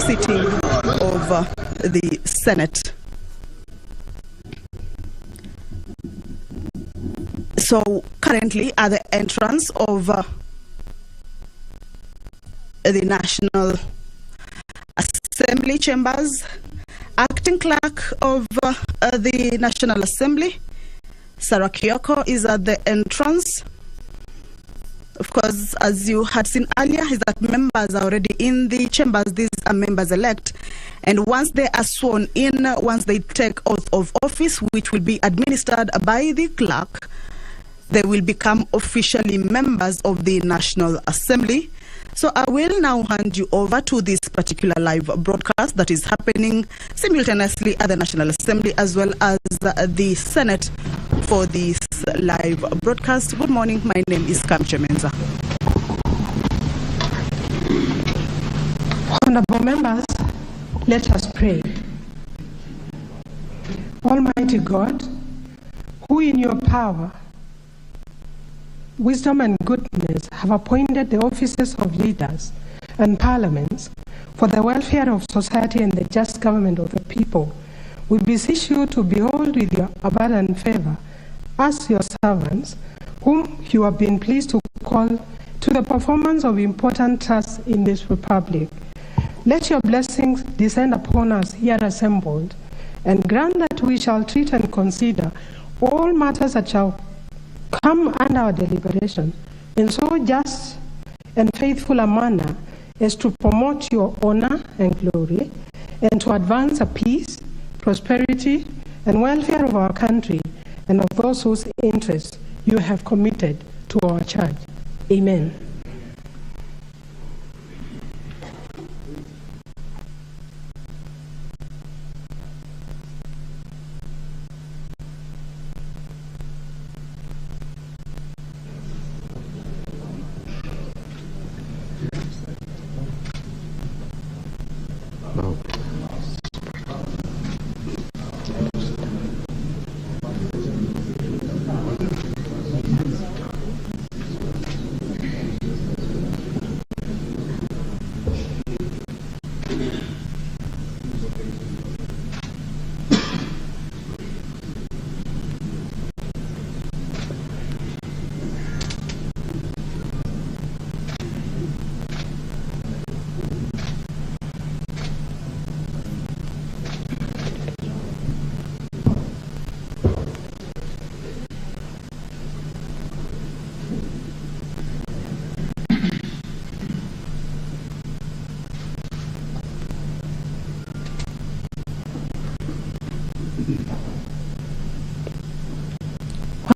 sitting of the Senate. So currently at the entrance of the National Assembly chambers, Acting Clerk of the National Assembly, Sarah Kyoko, is at the entrance. Of course, as you had seen earlier, is that members are already in the chambers. These are members-elect. And once they are sworn in, once they take oath of office, which will be administered by the clerk, they will become officially members of the National Assembly. So I will now hand you over to this particular live broadcast that is happening simultaneously at the National Assembly as well as the Senate for this live broadcast. Good morning. My name is Kamche Menza. Honorable members, let us pray. Almighty God, who in your power, wisdom and goodness have appointed the offices of leaders and parliaments for the welfare of society and the just government of the people, we beseech you to behold with your abundant favor us, your servants, whom you have been pleased to call to the performance of important tasks in this republic. Let your blessings descend upon us here assembled, and grant that we shall treat and consider all matters that shall come under our deliberation in so just and faithful a manner as to promote your honor and glory, and to advance the peace, prosperity, and welfare of our country and of those whose interests you have committed to our charge. Amen.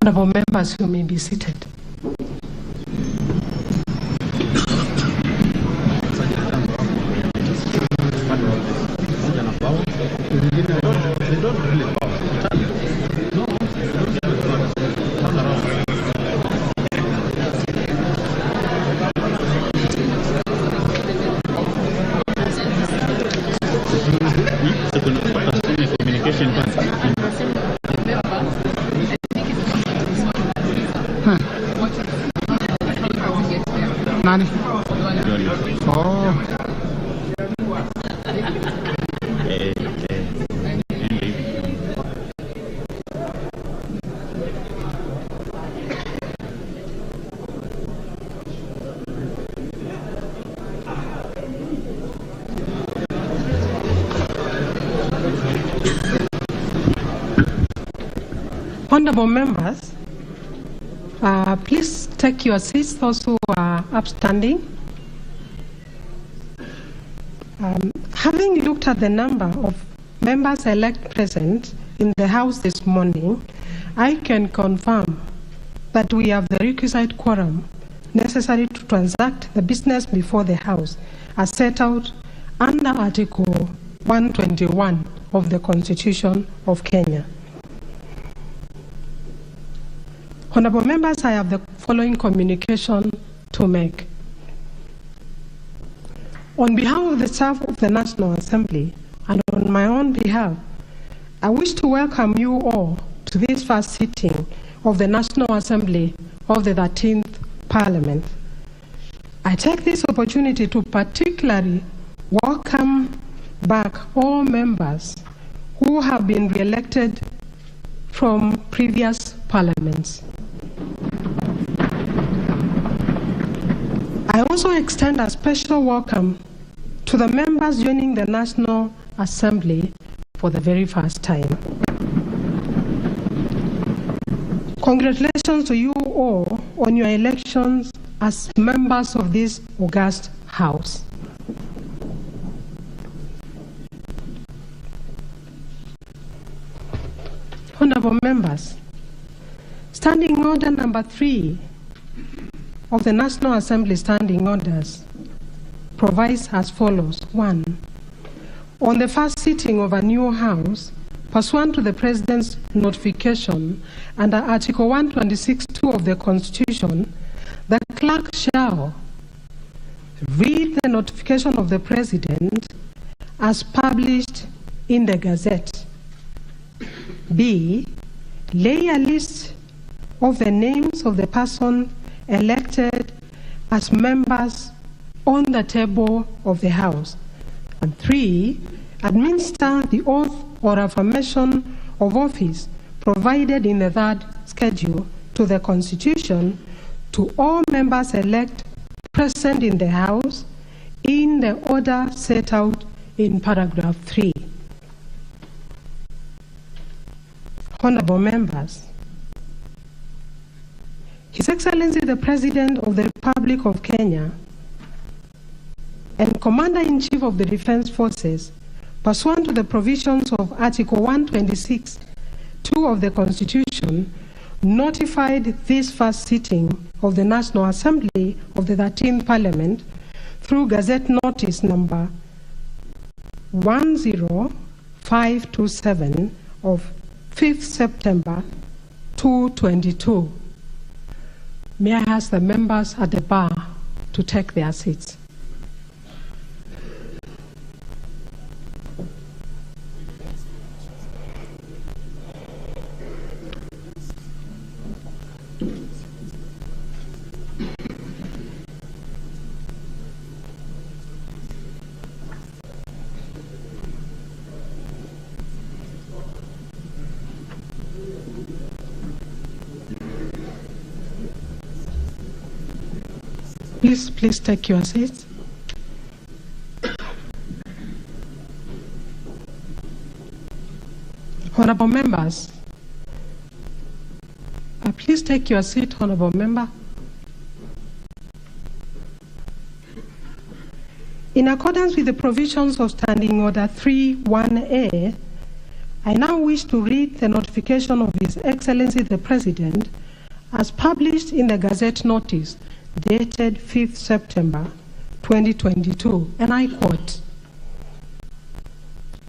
Honorable members, you may be seated. Honorable members, please take your seats, those who are upstanding. Having looked at the number of members-elect present in the House this morning, I can confirm that we have the requisite quorum necessary to transact the business before the House as set out under Article 121 of the Constitution of Kenya. Honorable members, I have the following communication to make. On behalf of the staff of the National Assembly and on my own behalf, I wish to welcome you all to this first sitting of the National Assembly of the 13th Parliament. I take this opportunity to particularly welcome back all members who have been re-elected from previous parliaments. I also extend a special welcome to the members joining the National Assembly for the very first time. Congratulations to you all on your elections as members of this august House. Honorable members, Standing Order number 3 of the National Assembly Standing Orders provides as follows. 1. On the first sitting of a new House, pursuant to the President's notification under Article 126(2) of the Constitution, the clerk shall read the notification of the President as published in the Gazette. B. Lay a list of the names of the person elected as members on the table of the House. And 3. Administer the oath or affirmation of office provided in the third schedule to the Constitution to all members elect present in the House in the order set out in paragraph 3. Honorable members, His Excellency the President of the Republic of Kenya and Commander-in-Chief of the Defense Forces, pursuant to the provisions of Article 126(2) of the Constitution, notified this first sitting of the National Assembly of the 13th Parliament through Gazette Notice number 10527 of 5th September 2022. May I ask the members at the bar to take their seats. Please take your seats. Honorable members, please take your seat, honorable member. In accordance with the provisions of Standing Order 3.1a, I now wish to read the notification of His Excellency the President as published in the Gazette Notice dated 5th September 2022, and I quote,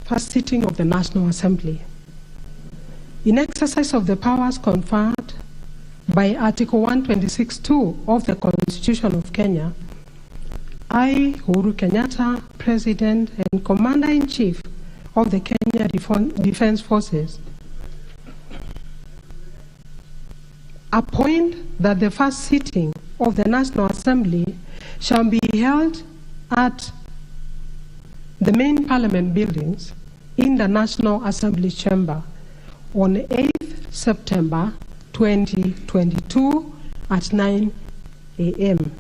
First sitting of the National Assembly. In exercise of the powers conferred by Article 126(2) of the Constitution of Kenya, I, Uhuru Kenyatta, President and Commander-in-Chief of the Kenya Defense Forces, appoint that the first sitting of the National Assembly shall be held at the main Parliament buildings in the National Assembly Chamber on 8th September 2022 at 9 a.m.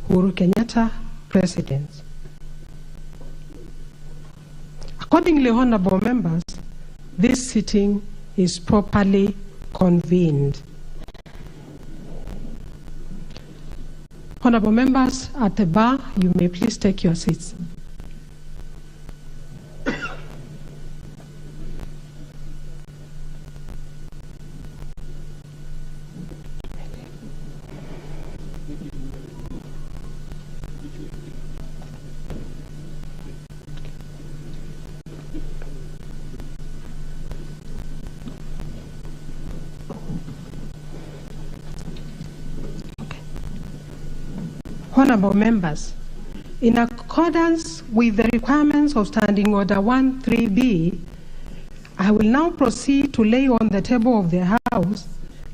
Uhuru Kenyatta, President. Accordingly, honorable members, this sitting is properly convened. Honorable members at the bar, you may please take your seats. Honorable members, in accordance with the requirements of Standing Order 1.3b, I will now proceed to lay on the table of the House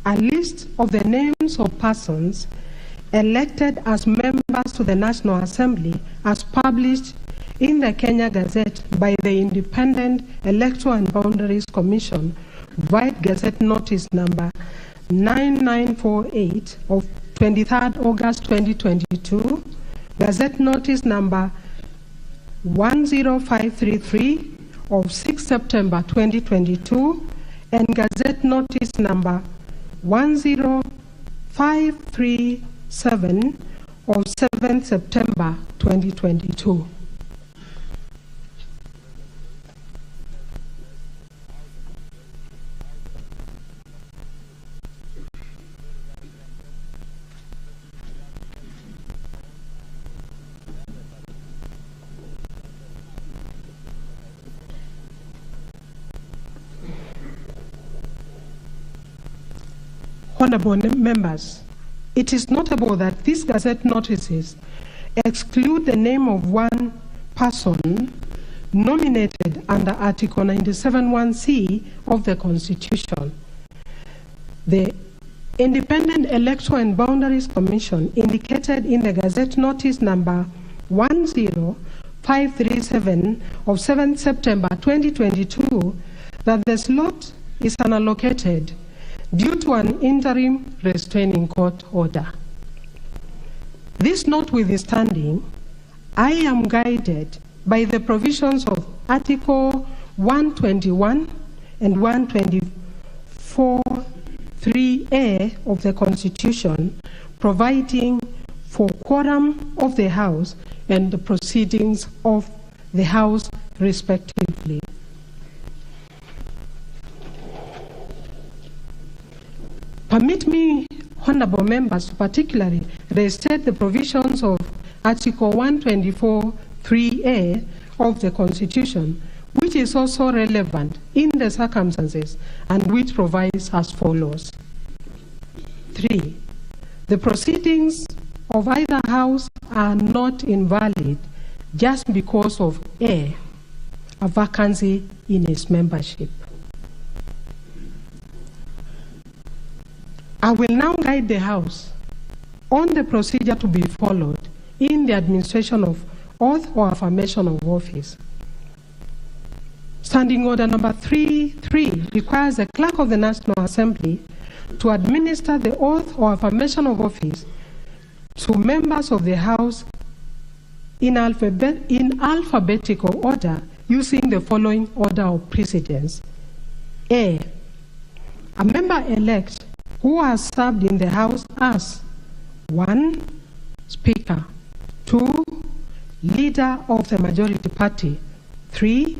a list of the names of persons elected as members to the National Assembly as published in the Kenya Gazette by the Independent Electoral and Boundaries Commission, White Gazette Notice number 9948 of 23rd August 2022, Gazette Notice number 10533 of 6 September 2022, and Gazette Notice number 10537 of 7 September 2022. Honorable members, it is notable that these Gazette notices exclude the name of one person nominated under Article 97(1)(c) of the Constitution. The Independent Electoral and Boundaries Commission indicated in the Gazette Notice number 10537 of 7 September 2022 that the slot is unallocated due to an interim restraining court order. This notwithstanding, I am guided by the provisions of Article 121 and 124(3)(a) of the Constitution, providing for quorum of the House and the proceedings of the House respectively. Permit me, honorable members, to particularly restate the provisions of Article 124(3)(a) of the Constitution, which is also relevant in the circumstances and which provides as follows. 3. The proceedings of either House are not invalid just because of a vacancy in its membership. I will now guide the House on the procedure to be followed in the administration of oath or affirmation of office. Standing Order number 3.3 requires the Clerk of the National Assembly to administer the oath or affirmation of office to members of the House in alphabetical order using the following order of precedence. A member-elect who has served in the House as 1. Speaker, 2. Leader of the majority party, 3.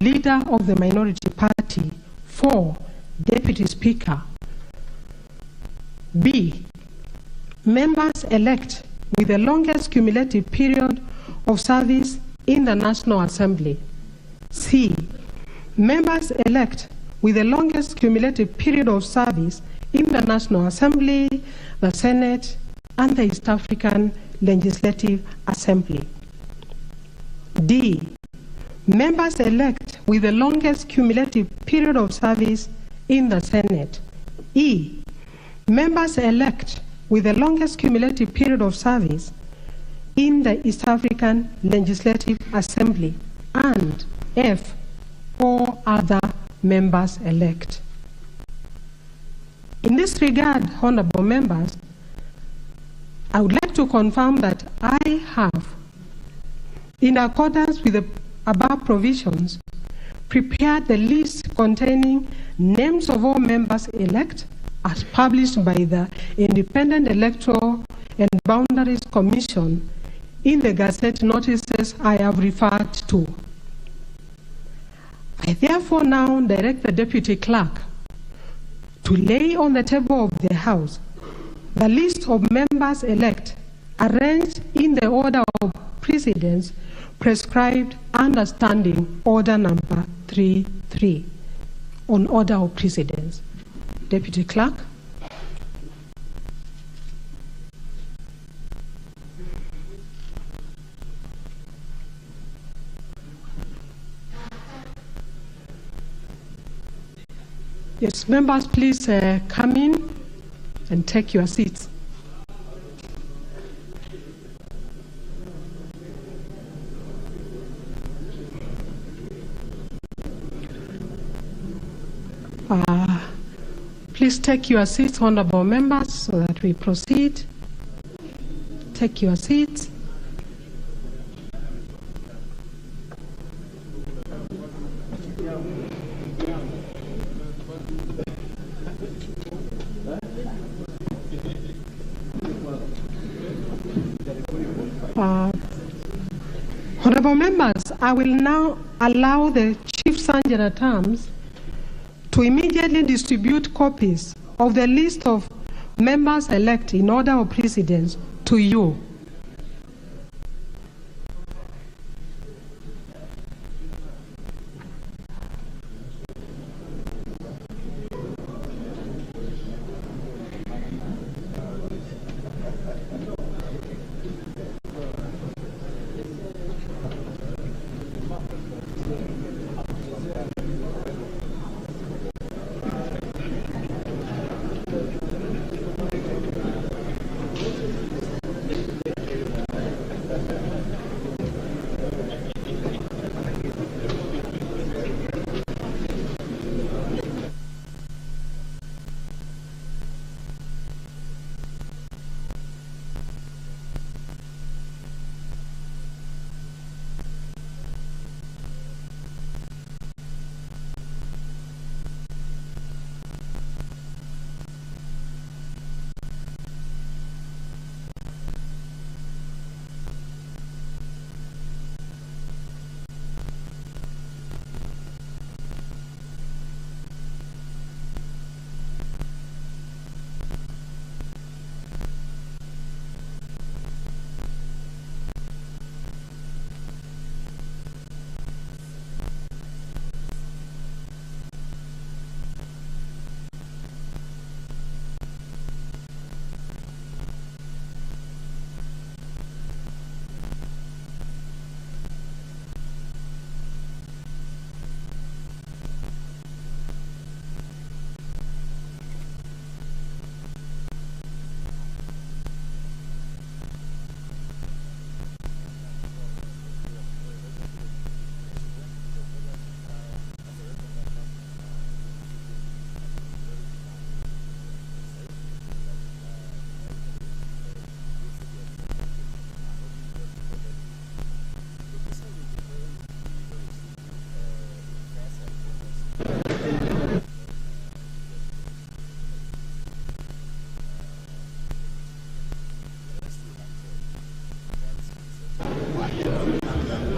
Leader of the minority party, 4. Deputy Speaker. B. Members elect with the longest cumulative period of service in the National Assembly. C. Members elect with the longest cumulative period of service in the National Assembly, the Senate, and the East African Legislative Assembly. D. Members elect with the longest cumulative period of service in the Senate. E. Members elect with the longest cumulative period of service in the East African Legislative Assembly. And F. All other members elect. In this regard, honorable members, I would like to confirm that I have, in accordance with the above provisions, prepared the list containing names of all members elect as published by the Independent Electoral and Boundaries Commission in the Gazette notices I have referred to. I therefore now direct the Deputy Clerk to lay on the table of the House the list of members elect arranged in the order of precedence prescribed under Standing Order number 3.3 on order of precedence. Deputy Clerk. Yes, members, please come in and take your seats. Please take your seats, honorable members, so that we proceed. Take your seats. Honorable members, I will now allow the Chief Sergeant at Arms to immediately distribute copies of the list of members elect in order of precedence to you.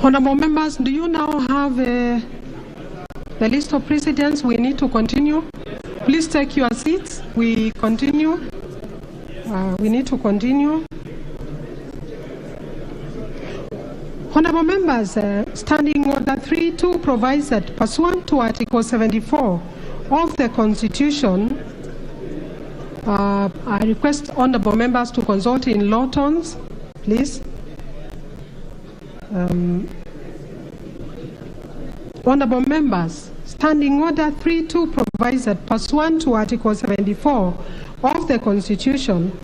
Honorable members, do you now have the list of precedents? We need to continue. Please take your seats. We continue. We need to continue. Honorable members, Standing Order 3.2 provides that pursuant to Article 74 of the Constitution, I request honorable members to consult in law terms, please. Honorable members, Standing Order 3.2 provides that pursuant to Article 74 of the Constitution,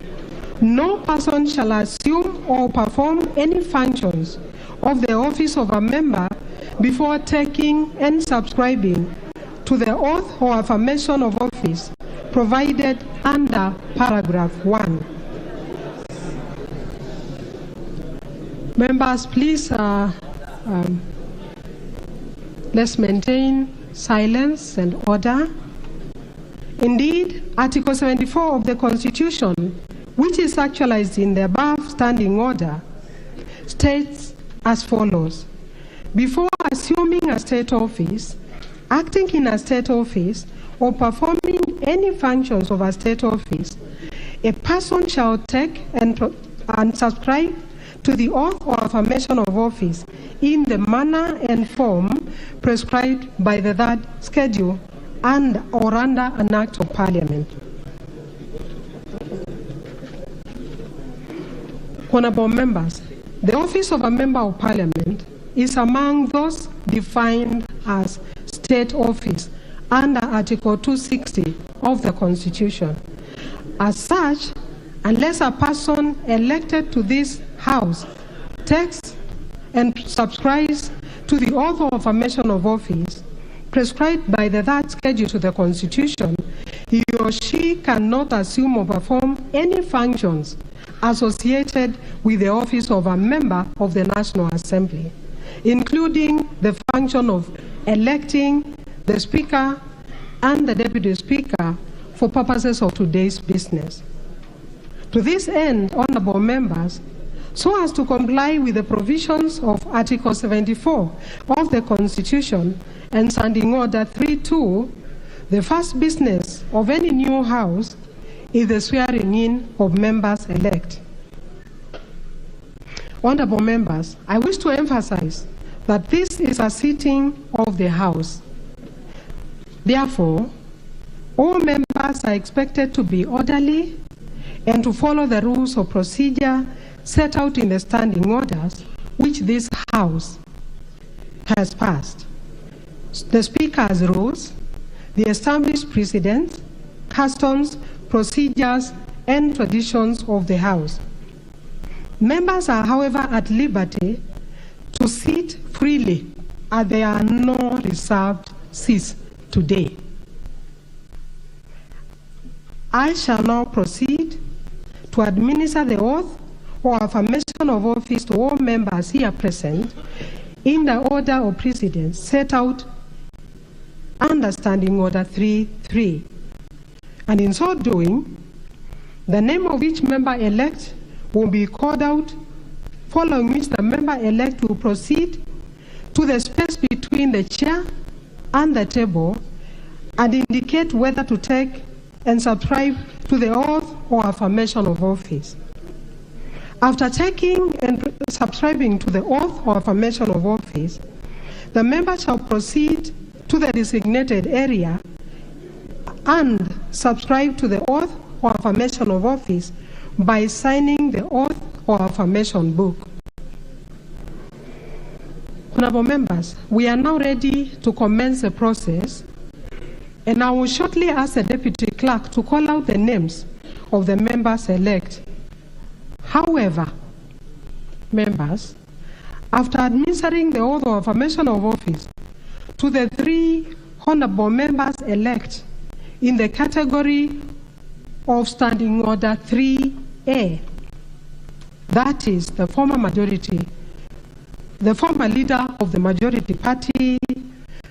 no person shall assume or perform any functions of the office of a member before taking and subscribing to the oath or affirmation of office provided under paragraph 1. Members, please, let's maintain silence and order. Indeed, Article 74 of the Constitution, which is actualized in the above standing order, states as follows: before assuming a state office, acting in a state office, or performing any functions of a state office, a person shall take and subscribe to the oath or affirmation of office in the manner and form prescribed by the third schedule and or under an act of parliament. Honorable members, the office of a member of parliament is among those defined as state office under Article 260 of the Constitution. As such, unless a person elected to this House takes and subscribes to the oath or affirmation of office prescribed by the third schedule to the Constitution, he or she cannot assume or perform any functions associated with the office of a member of the National Assembly, including the function of electing the Speaker and the Deputy Speaker for purposes of today's business. To this end, honorable members, so as to comply with the provisions of Article 74 of the Constitution and Standing Order 3.2, the first business of any new House is the swearing in of members-elect. Honorable members, I wish to emphasize that this is a sitting of the House. Therefore, all members are expected to be orderly and to follow the rules of procedure set out in the standing orders which this House has passed. The Speaker's rules, the established precedents, customs, procedures, and traditions of the House. Members are, however, at liberty to sit freely, as there are no reserved seats today. I shall now proceed to administer the oath or affirmation of office to all members here present in the order of precedence set out under Standing Order 3.3. And in so doing, the name of each member-elect will be called out, following which the member-elect will proceed to the space between the chair and the table and indicate whether to take and subscribe to the oath or affirmation of office. After taking and subscribing to the oath or affirmation of office, the member shall proceed to the designated area and subscribe to the oath or affirmation of office by signing the oath or affirmation book. Honorable members, we are now ready to commence the process, and I will shortly ask the Deputy Clerk to call out the names of the members-elect. However, members, after administering the oath or affirmation of office to the 3 honorable members-elect in the category of Standing Order 3A, that is the former leader of the majority party,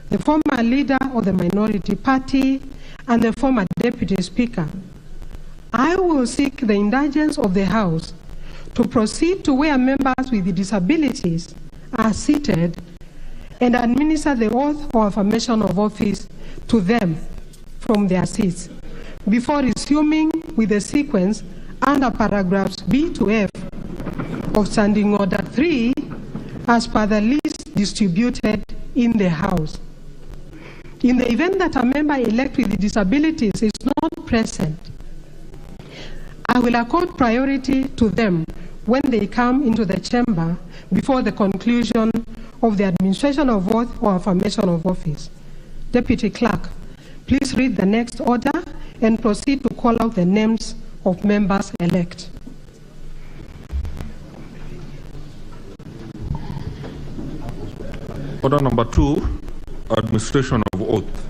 the former leader of the minority party, and the former deputy speaker, I will seek the indulgence of the House to proceed to where members with disabilities are seated and administer the oath or affirmation of office to them from their seats, before resuming with the sequence under paragraphs B to F of Standing Order 3 as per the list distributed in the House. In the event that a member-elect with disabilities is not present, I will accord priority to them when they come into the chamber before the conclusion of the administration of oath or affirmation of office. Deputy Clerk, please read the next order and proceed to call out the names of members-elect. Order number 2, administration of oath.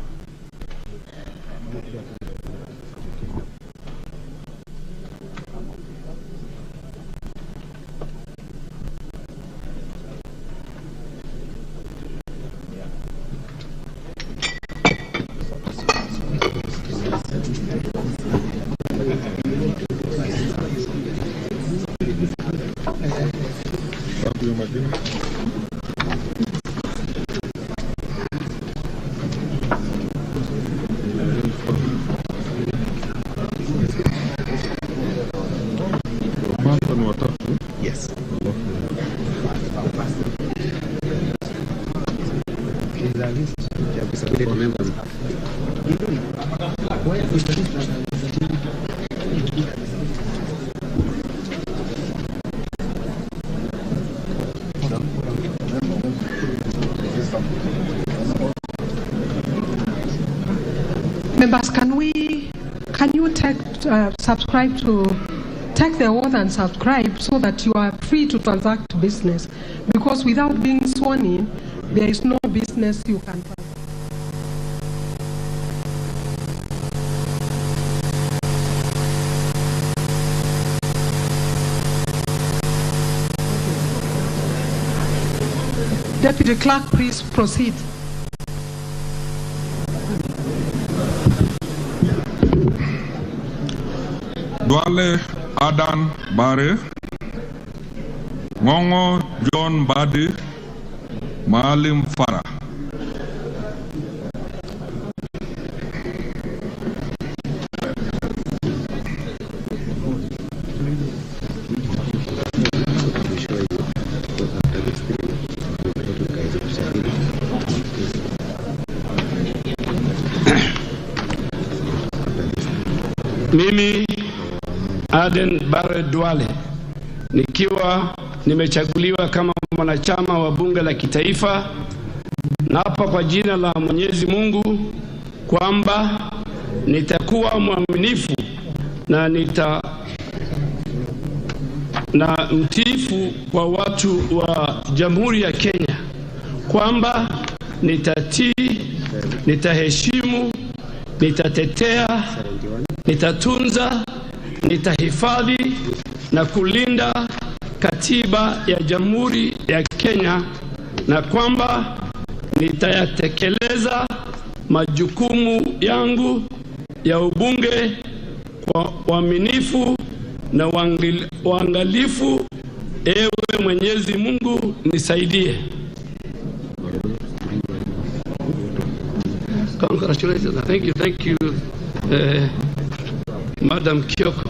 Yes. Members, can you subscribe to take the oath and subscribe so that you are free to transact business? Because without being sworn in, there is no business you can transact. Deputy Clerk, please proceed. Duale Adan Bare, Ngongo John Badi, Maalim Farah. Mimi Aden Bare Duale nikiwa nimechaguliwa kama mwanachama wa bunge la kitaifa, na hapa kwa jina la Mwenyezi Mungu kwamba nitakuwa mwaminifu na mtiifu kwa watu wa Jamhuri ya Kenya, kwamba nitatii, nitaheshimu, nitatetea, nitatunza, nitahifadhi na kulinda katiba ya Jamhuri ya Kenya, na kwamba nitayatekeleza majukumu yangu ya ubunge kwa uaminifu na uangalifu. Ewe Mwenyezi Mungu nisaidie. Congratulations. Thank you, Madam Kioko.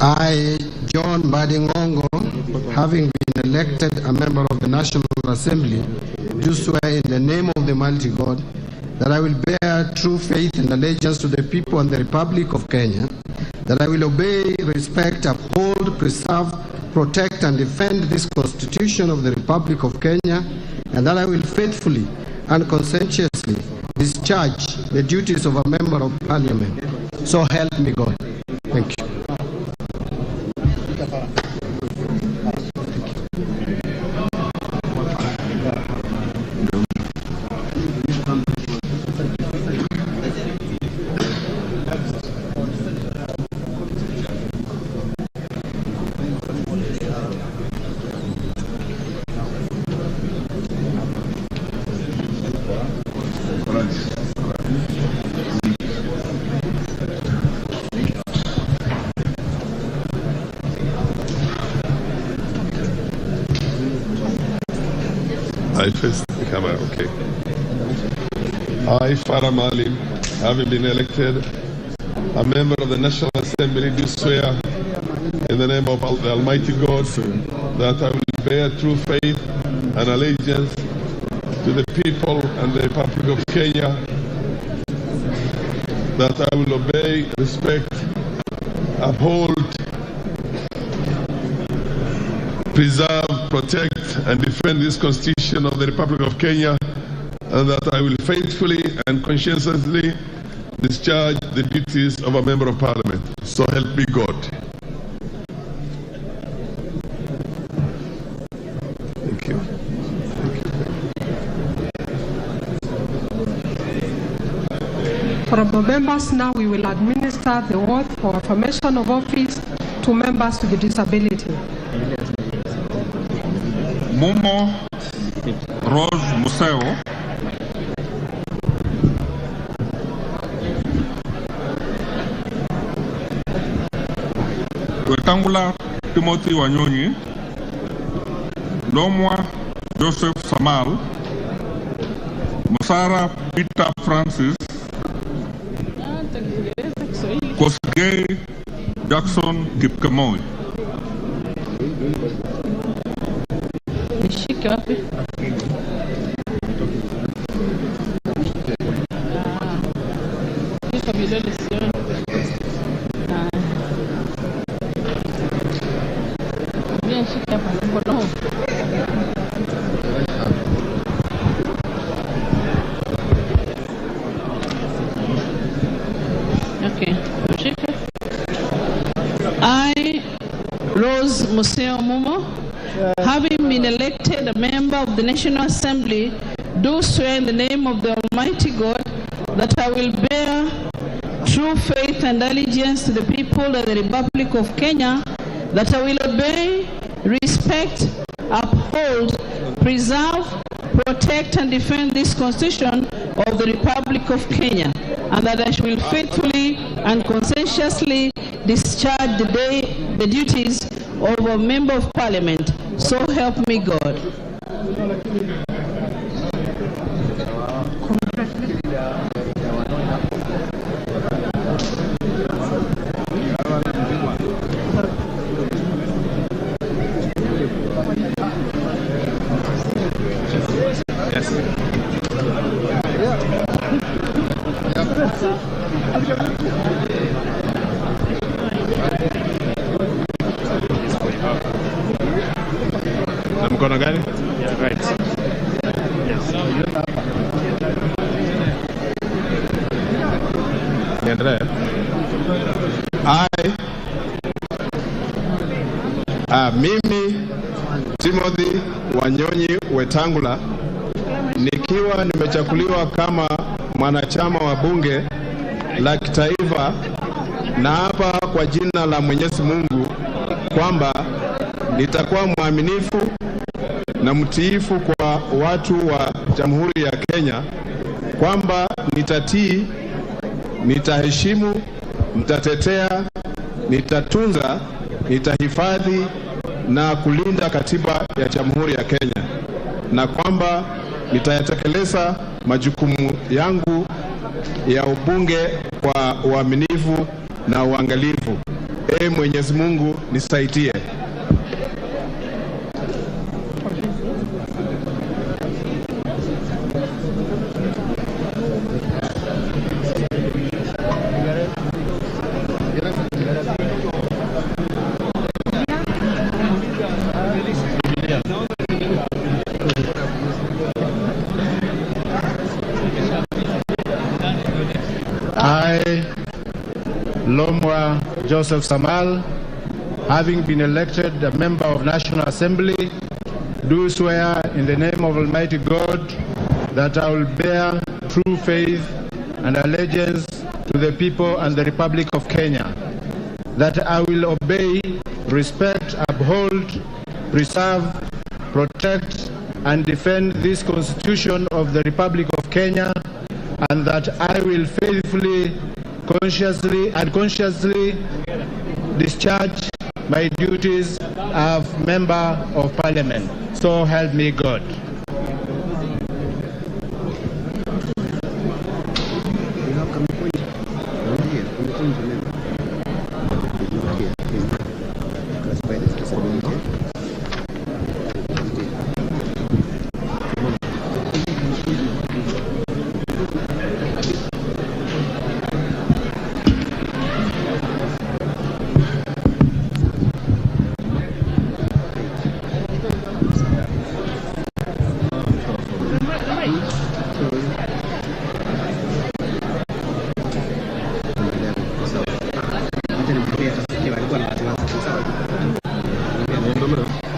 I, John Badingongo, having been elected a member of the National Assembly, do swear in the name of the Mighty God that I will bear true faith and allegiance to the people and the Republic of Kenya, that I will obey, respect, uphold, preserve, protect, and defend this Constitution of the Republic of Kenya, and that I will faithfully and conscientiously discharge the duties of a member of Parliament. So help me God. Thank you. I first come out, okay. I, Farah Maalim, having been elected a member of the National Assembly, do swear in the name of the Almighty God that I will bear true faith and allegiance to the people and the Republic of Kenya, that I will obey, respect, uphold, preserve, protect, and defend this Constitution of the Republic of Kenya, and that I will faithfully and conscientiously discharge the duties of a member of Parliament. So help me God. Thank you. From the members now, we will administer the oath for affirmation of office to members with disability. Momo Rose Museo, Wetangula Timothy Wanyonyi, Lomwa Joseph Samal, Musara Peter Francis, Kosgei Jackson Kipkemoy. Nishike wapi? Hizo vidole sioni. Bien, shika hapa mkono. Okay. Rose Museo Mumo, having been elected a member of the National Assembly, do swear in the name of the Almighty God that I will bear true faith and allegiance to the people of the Republic of Kenya, that I will obey, respect, uphold, preserve, protect and defend this Constitution of the Republic of Kenya, and that I will faithfully and conscientiously discharge the duties of a Member of Parliament. So help me God. Mkono gani? Yeah, right. Niendelee. Mimi Timothy Wanyonyi Wetangula, nikiwa nimechaguliwa kama mwanachama wa bunge la kitaifa, na hapa kwa jina la Mwenyezi Mungu kwamba nitakuwa mwaminifu na mtiifu kwa watu wa Jamhuri ya Kenya, kwamba nitatii, nitaheshimu, nitatetea, nitatunza, nitahifadhi na kulinda katiba ya Jamhuri ya Kenya, na kwamba nitayatekeleza majukumu yangu ya ubunge kwa uaminifu na uangalifu. Mwenyezi Mungu nisaidie. Lomwa Joseph Samal, having been elected a member of National Assembly, do swear in the name of Almighty God that I will bear true faith and allegiance to the people and the Republic of Kenya, that I will obey, respect, uphold, preserve, protect, and defend this Constitution of the Republic of Kenya, and that I will faithfully, consciously discharge my duties as Member of Parliament. So help me God.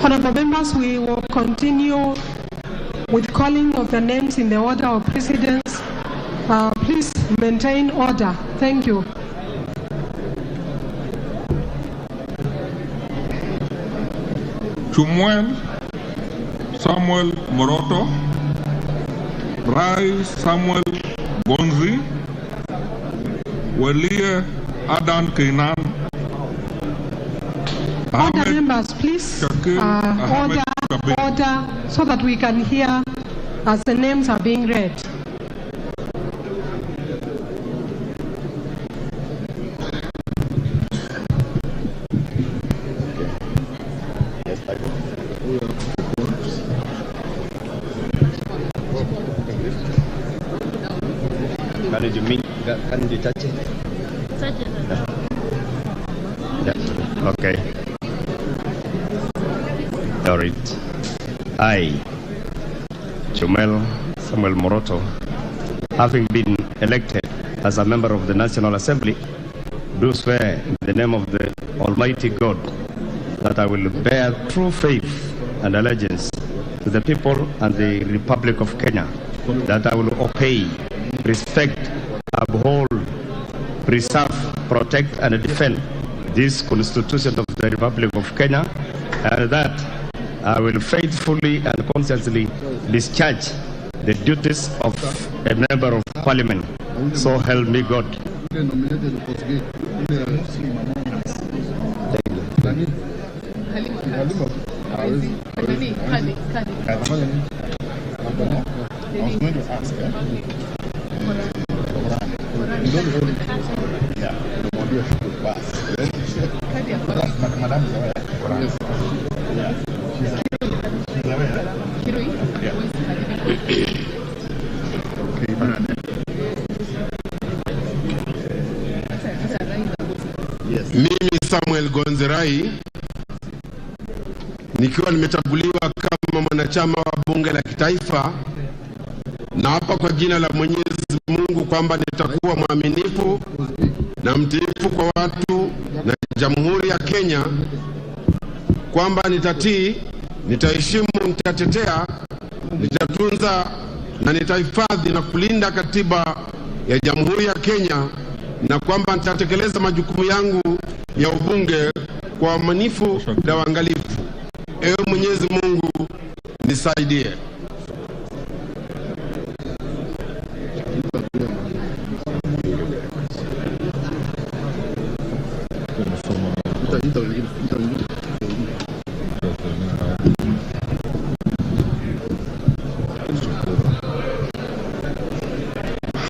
Honorable members, we will continue with calling of the names in the order of precedence. Please maintain order. Thank you. Chumwel Samuel Moroto, Rai Samuel Gonzi, Welie Adan Kainan. Order, members, please. Order, so that we can hear as the names are being read. Can you touch it? Yeah. Okay. All right. I, Chumel Samuel Moroto, having been elected as a member of the National Assembly, do swear in the name of the Almighty God that I will bear true faith and allegiance to the people and the Republic of Kenya, that I will obey, respect, uphold, preserve, protect, and defend this Constitution of the Republic of Kenya, and that I will faithfully and conscientiously discharge the duties of a member of Parliament. So help me God. Mimi Samuel Gonzerai nikiwa nimechaguliwa kama mwanachama wa bunge la kitaifa, na hapa kwa jina la Mwenyezi Mungu kwamba nitakuwa mwaminifu na mtiifu kwa watu na Jamhuri ya Kenya, kwamba nitatii, nitaheshimu, nitatetea, nitatunza na nitahifadhi na kulinda katiba ya Jamhuri ya Kenya, na kwamba nitatekeleza majukumu yangu ya ubunge kwa uaminifu na uangalifu. Ewe Mwenyezi Mungu nisaidie.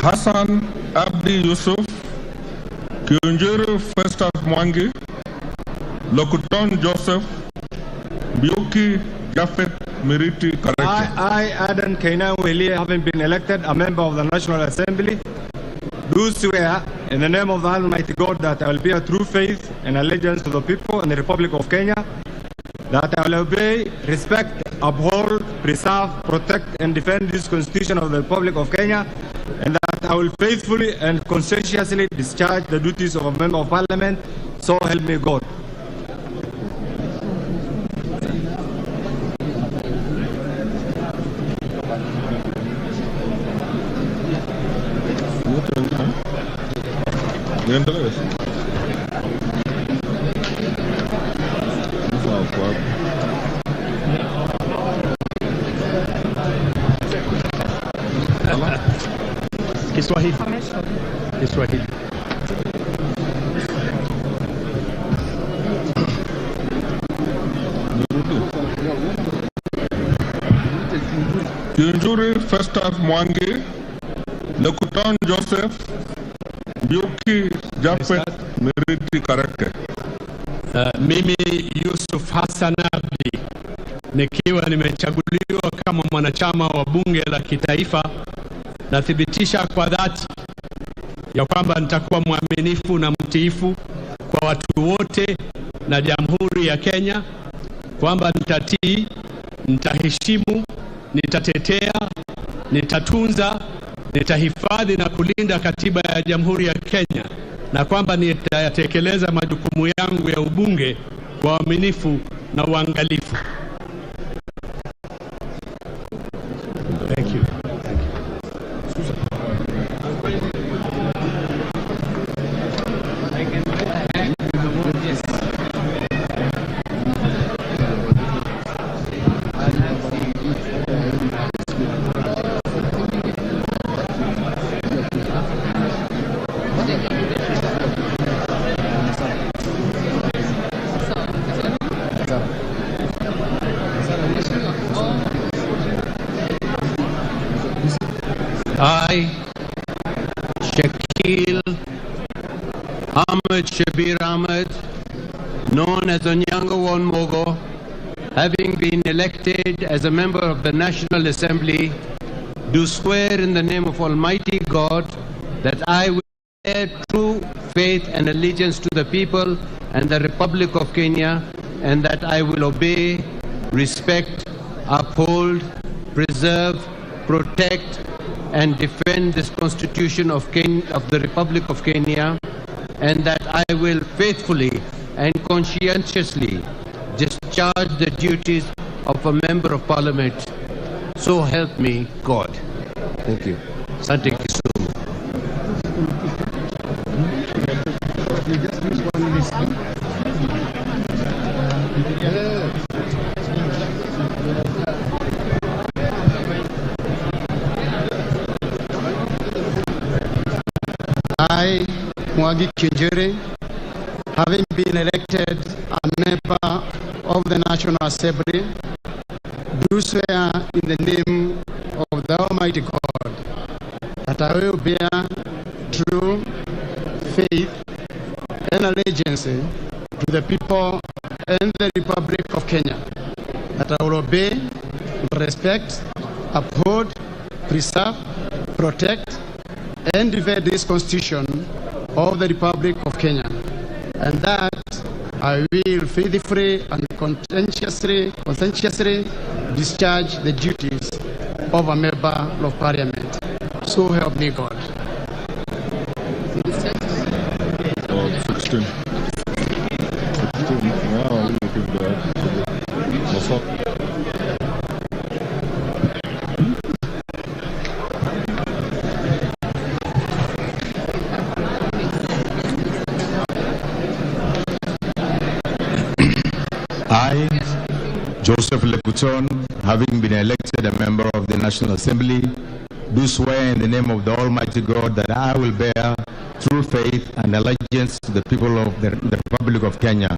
Hassan Abdi Yusuf, Kiunjuru Festus Mwangi, Lokuton Joseph, Biuki Jafet Miriti Kareke. I, Adan Kainan Wili, having been elected a member of the National Assembly, do swear in the name of the Almighty God that I will bear true faith and allegiance to the people and the Republic of Kenya, that I will obey, respect, uphold, preserve, protect, and defend this Constitution of the Republic of Kenya, and that I will faithfully and conscientiously discharge the duties of a member of Parliament. So help me God. Kiswahili. Kiunjuri Festus Mwangi, Lokuton Joseph, Biuki Jafet Miriti Kareke. Mimi Yusuf Hassan Abdi, nikiwa nimechaguliwa kama mwanachama wa bunge la kitaifa, nathibitisha kwa dhati ya kwamba nitakuwa mwaminifu na mtiifu kwa watu wote na Jamhuri ya Kenya, kwamba nitatii, nitaheshimu, nitatetea, nitatunza, nitahifadhi na kulinda katiba ya Jamhuri ya Kenya, na kwamba nitatekeleza majukumu yangu ya ubunge kwa uaminifu na uangalifu. Thank you. I, Shakil Ahmed Shabir Ahmed, known as Onyango Wonmogo, having been elected as a member of the National Assembly, do swear in the name of Almighty God that I will bear true faith and allegiance to the people and the Republic of Kenya, and that I will obey, respect, uphold, preserve, protect, and defend this Constitution of the Republic of Kenya, and that I will faithfully and conscientiously discharge the duties of a member of parliament. So help me God. Thank you. Asante Kisumu. I, Mwagi Kinjiri, having been elected a member of the National Assembly, do swear in the name of the Almighty God that I will bear true faith and allegiance to the people and the Republic of Kenya, that I will obey, respect, uphold, preserve, protect, and defend this Constitution of the Republic of Kenya, and that I will faithfully and conscientiously discharge the duties of a member of Parliament. So help me God. 16. Wow, look at that. What's up? I, Joseph Lekuton, having been elected a member of the National Assembly, do swear in the name of the Almighty God that I will bear true faith and allegiance to the people of the Republic of Kenya,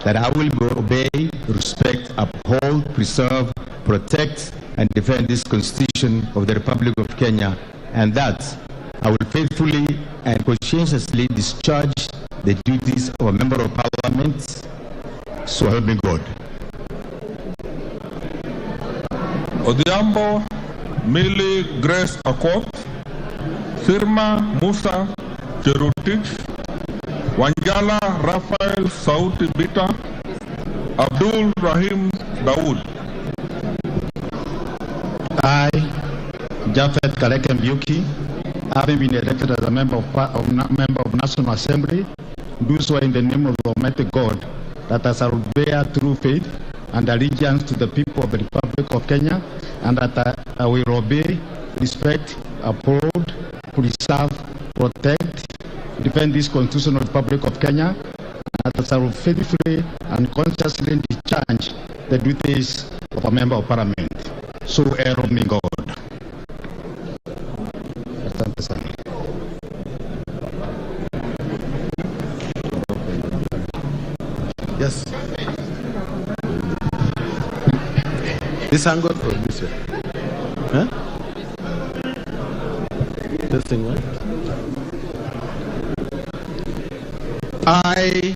that I will obey, respect, uphold, preserve, protect, and defend this Constitution of the Republic of Kenya, and that I will faithfully and conscientiously discharge the duties of a member of Parliament. So help me God. Odhiambo Millie Grace Akoth, Sirma Musa Cherotich, Wanjala Raphael Sauti Bita, Abdul Rahim Dawood. I, Japhet Kaleke Mbiuki, having been elected as a member of National Assembly, do so in the name of the Almighty God, that I shall bear true faith and allegiance to the people of the Republic of Kenya, and that I will obey, respect, uphold, preserve, protect, defend this Constitution of the Republic of Kenya, and that I will faithfully and consciously discharge the duties of a member of Parliament. So help me God. Yes. This angle or this way? Huh? This thing, what? I,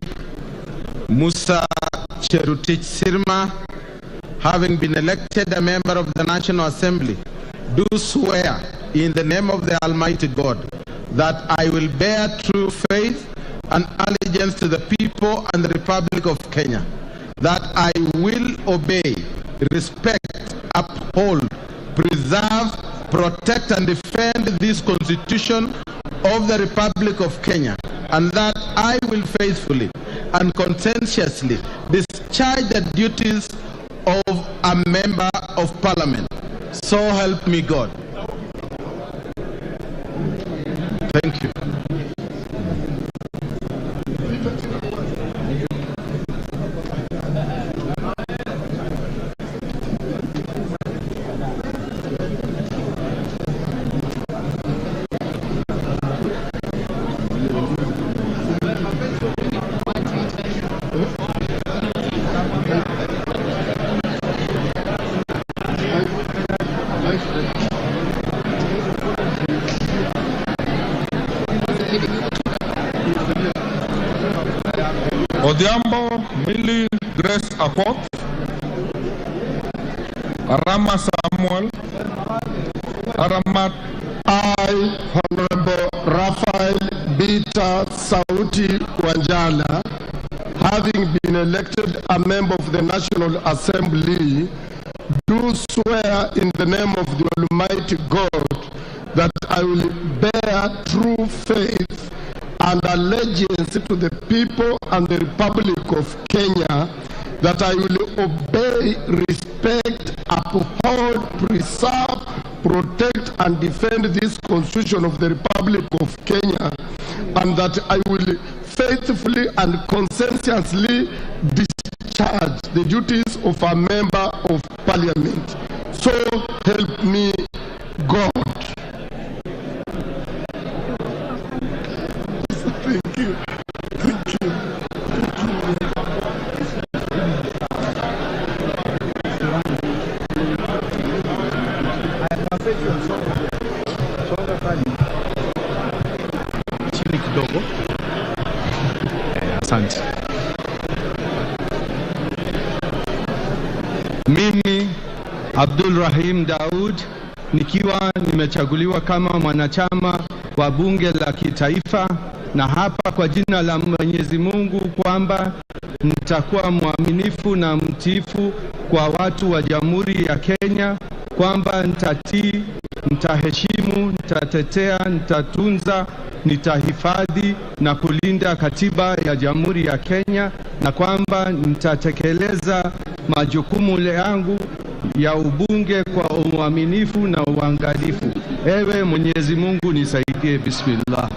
Musa Cherotich Sirma, having been elected a member of the National Assembly, do swear in the name of the Almighty God that I will bear true faith and allegiance to the people and the Republic of Kenya, that I will obey, respect, uphold, preserve, protect, and defend this Constitution of the Republic of Kenya, and that I will faithfully and conscientiously discharge the duties of a member of Parliament. So help me God. Thank you. Odhiambo Millie Grace Akoth, Arama Samuel, Aramat. I, Honorable Raphael Bita Sauti Wanjala, having been elected a member of the National Assembly, do swear in the name of the Almighty God that I will bear true faith and allegiance to the people and the Republic of Kenya, that I will obey, respect, uphold, preserve, protect, and defend this Constitution of the Republic of Kenya, and that I will faithfully and conscientiously discharge the duties of a member of Parliament. So help me God. Thank you. Thank you. Chini kidogo. Asante. Mimi Abdul Rahim Daud nikiwa nimechaguliwa kama mwanachama wa bunge la kitaifa, na hapa kwa jina la Mwenyezi Mungu kwamba nitakuwa mwaminifu na mtiifu kwa watu wa Jamhuri ya Kenya, kwamba nitatii, nitaheshimu, nitatetea, nitatunza, nitahifadhi na kulinda katiba ya Jamhuri ya Kenya, na kwamba nitatekeleza majukumu yangu ya ubunge kwa uaminifu na uangalifu. Ewe Mwenyezi Mungu nisaidie. Bismillah.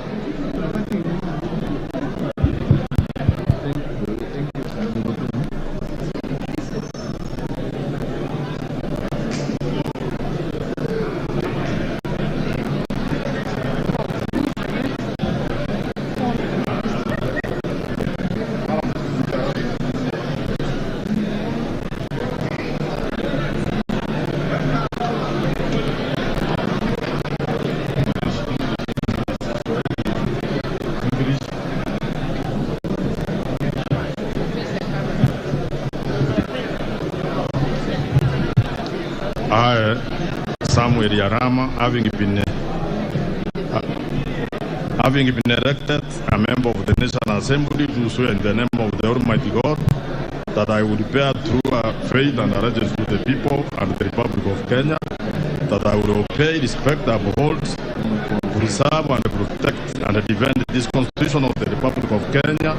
I, Samuel Yarama, having been elected a member of the National Assembly, do so in the name of the Almighty God, that I will bear true faith and allegiance to the people and the Republic of Kenya, that I will obey, respect, uphold, preserve and protect and defend this Constitution of the Republic of Kenya,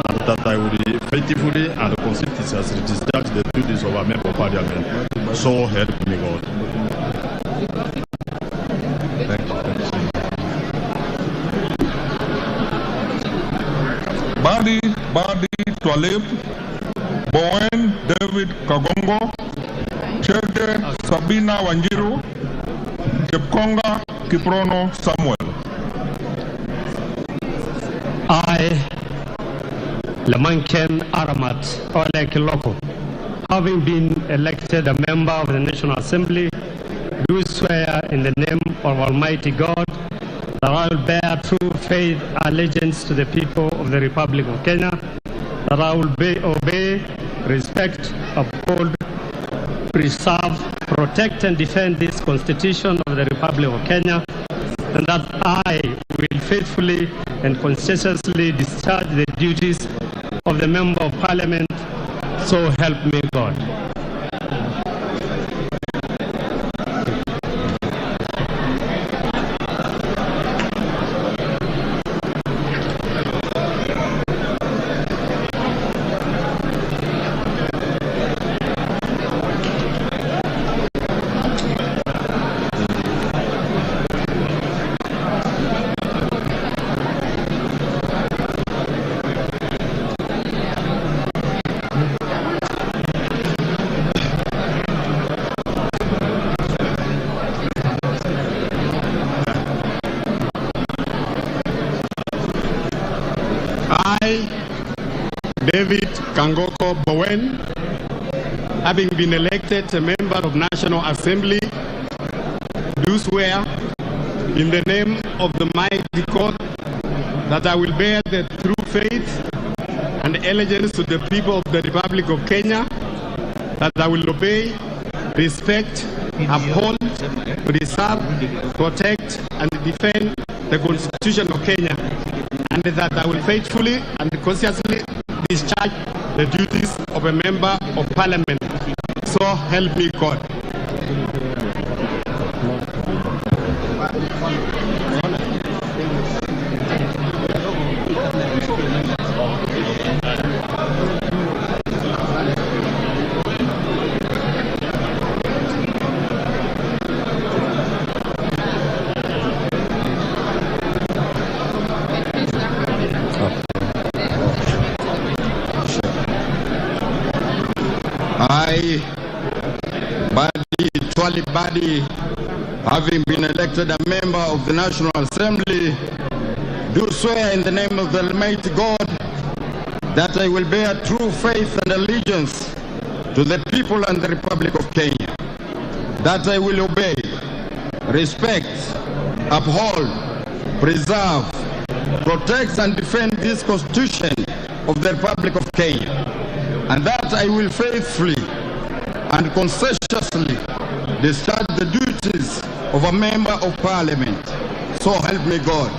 and that I will faithfully and conscientiously discharge the duties of a member of Parliament. So help me God. Thank you. Badi Twalib, Bowen David Kagongo, Chege Sabina Wanjiru, Kipkonga Kiprono Samuel. I, Lamanken Aramat Ole Kiloko, having been elected a member of the National Assembly, do swear in the name of Almighty God that I will bear true faith, allegiance to the people of the Republic of Kenya, that I will obey, respect, uphold, preserve, protect and defend this Constitution of the Republic of Kenya, and that I will faithfully and conscientiously discharge the duties of the Member of Parliament. So help me God. David Kangoko Bowen, having been elected a member of National Assembly, do swear in the name of the mighty God that I will bear the true faith and allegiance to the people of the Republic of Kenya, that I will obey, respect, uphold, preserve, protect, and defend the Constitution of Kenya, and that I will faithfully and consciously discharge the duties of a member of Parliament. So help me God. I, Twali Badi, having been elected a member of the National Assembly, do swear in the name of the Almighty God that I will bear true faith and allegiance to the people and the Republic of Kenya, that I will obey, respect, uphold, preserve, protect and defend this Constitution of the Republic of Kenya, and that I will faithfully and conscientiously discharge the duties of a member of Parliament. So help me God.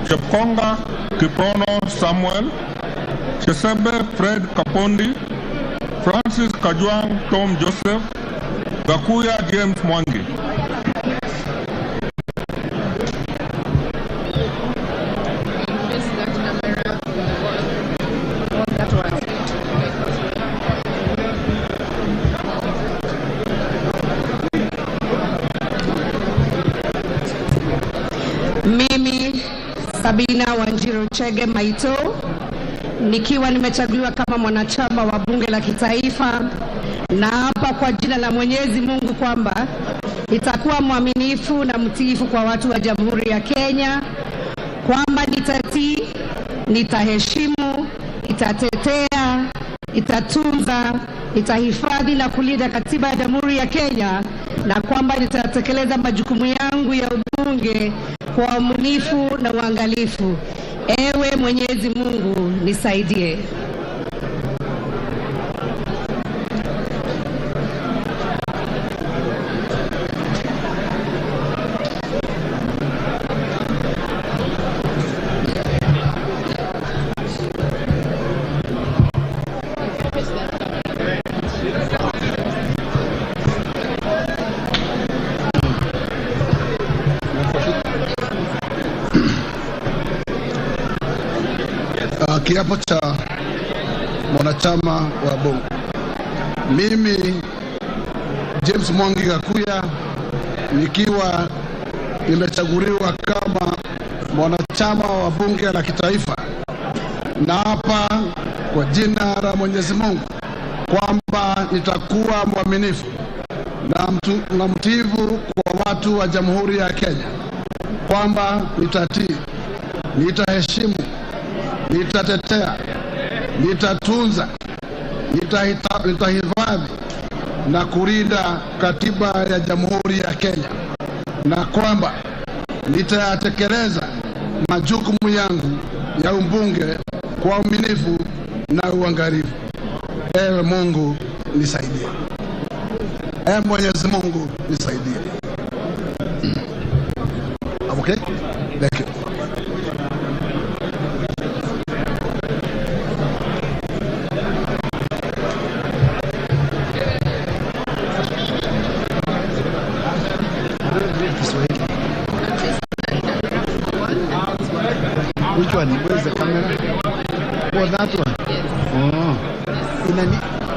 Chepkonga Kiprono Samuel, Chesebe Fred Kapondi, Francis Kajwang Tom Joseph, Gakuya James Mwangi. Mimi Sabina Wanjiru Chege Maito, nikiwa nimechaguliwa kama mwanachama wa bunge la kitaifa, na hapa kwa jina la Mwenyezi Mungu kwamba nitakuwa mwaminifu na mtiifu kwa watu wa Jamhuri ya Kenya, kwamba nitatii, nitaheshimu, nitatetea, nitatunza, nitahifadhi na kulinda katiba ya Jamhuri ya Kenya, na kwamba nitatekeleza majukumu yangu ya ubunge kwa uaminifu na uangalifu. Ewe Mwenyezi Mungu nisaidie. Kiapo cha mwanachama wa bunge. Mimi James Mwangi Gakuya, nikiwa nimechaguliwa kama mwanachama wa bunge la kitaifa, na hapa kwa jina la Mwenyezi Mungu kwamba nitakuwa mwaminifu na mtiifu kwa watu wa Jamhuri ya Kenya, kwamba nitatii, nitaheshimu, nitatetea, nitatunza, nitahifadhi na kulinda katiba ya Jamhuri ya Kenya, na kwamba nitayatekeleza majukumu yangu ya ubunge kwa uaminifu na uangalifu. Ewe Mungu nisaidie. Ewe Mwenyezi Mungu nisaidie. Okay? Thank you. Which one? Where's the camera? Oh, that one? Yes. Oh.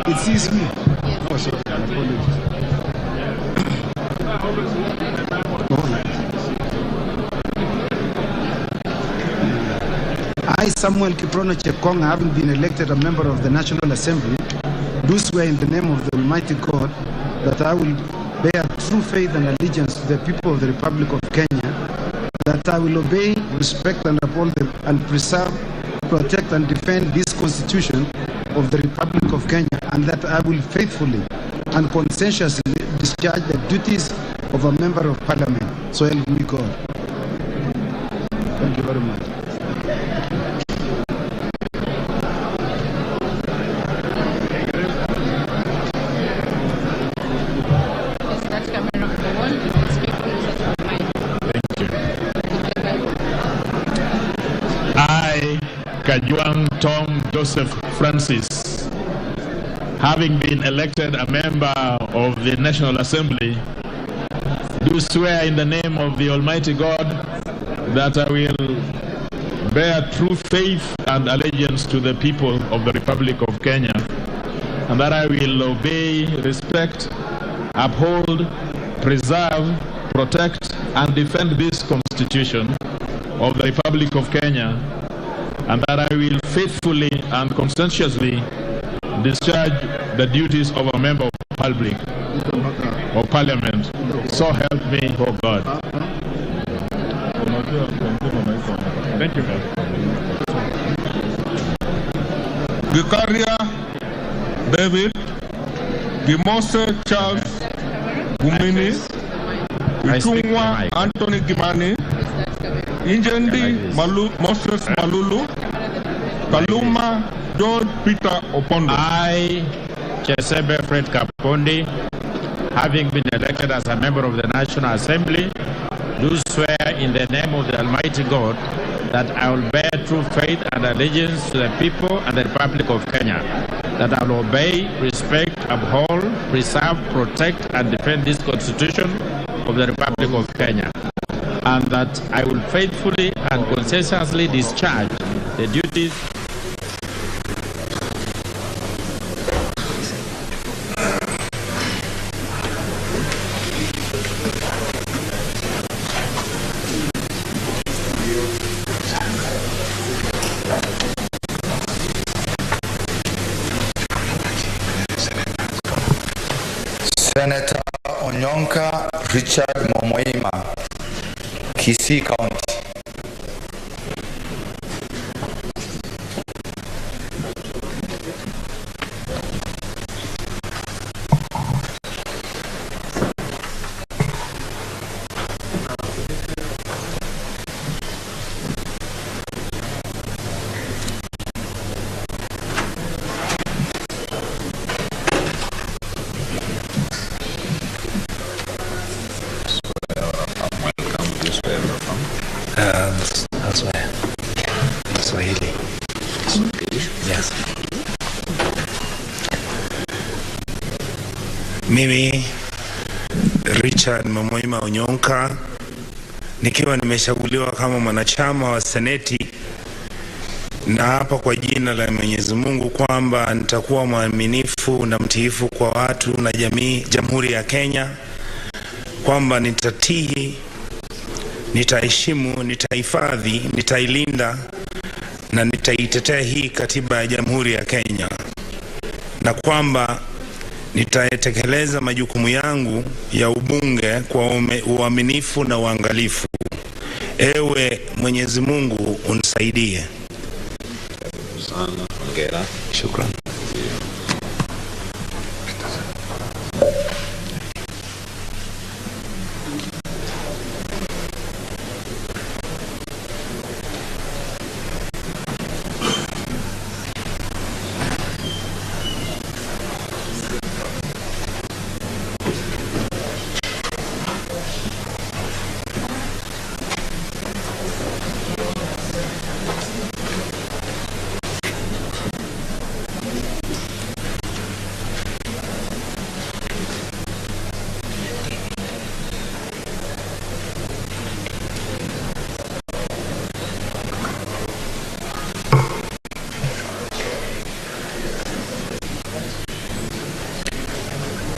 It sees me? Yes. Oh, sorry. Apologies. I, Samuel Kiprono Chepkonga, having been elected a member of the National Assembly, do swear in the name of the Almighty God that I will bear true faith and allegiance to the people of the Republic of Kenya, that I will obey, respect and uphold and preserve, protect and defend this Constitution of the Republic of Kenya, and that I will faithfully and conscientiously discharge the duties of a member of Parliament. So help me God. Thank you very much. Kajwang Tom Joseph Francis, having been elected a member of the National Assembly, do swear in the name of the Almighty God that I will bear true faith and allegiance to the people of the Republic of Kenya, and that I will obey, respect, uphold, preserve, protect, and defend this Constitution of the Republic of Kenya, and that I will faithfully and conscientiously discharge the duties of a member of public or parliament. So help me, oh God. Thank you, man. Gikaria David, Gimose Charles Gumini, Ichungwa Anthony Gimani, Injendi Moses Malulu, Kaluma George Peter Opondo. I, Chesebe Fred Kapondi, having been elected as a member of the National Assembly, do swear in the name of the Almighty God that I will bear true faith and allegiance to the people and the Republic of Kenya, that I will obey, respect, uphold, preserve, protect, and defend this Constitution of the Republic of Kenya, and that I will faithfully and conscientiously discharge the duties Senator Onyonka Richard Momoima, KISII County. Swahili. Yes. Mimi Richard Momoima Onyonka, nikiwa nimeshaguliwa kama mwanachama wa Seneti, na hapa kwa jina la Mwenyezi Mungu kwamba nitakuwa mwaminifu na mtiifu kwa watu na Jamhuri ya Kenya, kwamba nitatii, nitaheshimu, nitahifadhi, nitailinda na nitaitetea hii katiba ya Jamhuri ya Kenya, na kwamba nitatekeleza majukumu yangu ya ubunge kwa uaminifu na uangalifu. Ewe Mwenyezi Mungu unisaidie. Sana, hongera. Shukrani.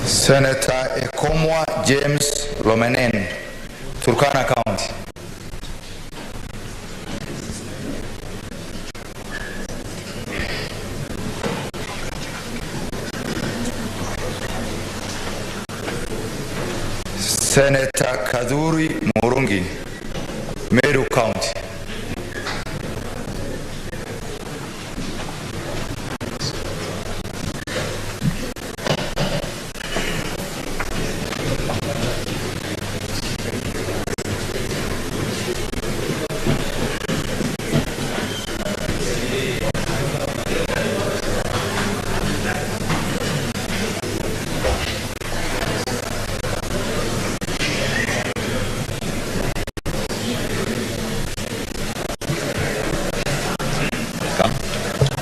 Senator Ekomwa James Lomenen, Turkana County. Senator Kaduri Murungi, Meru County.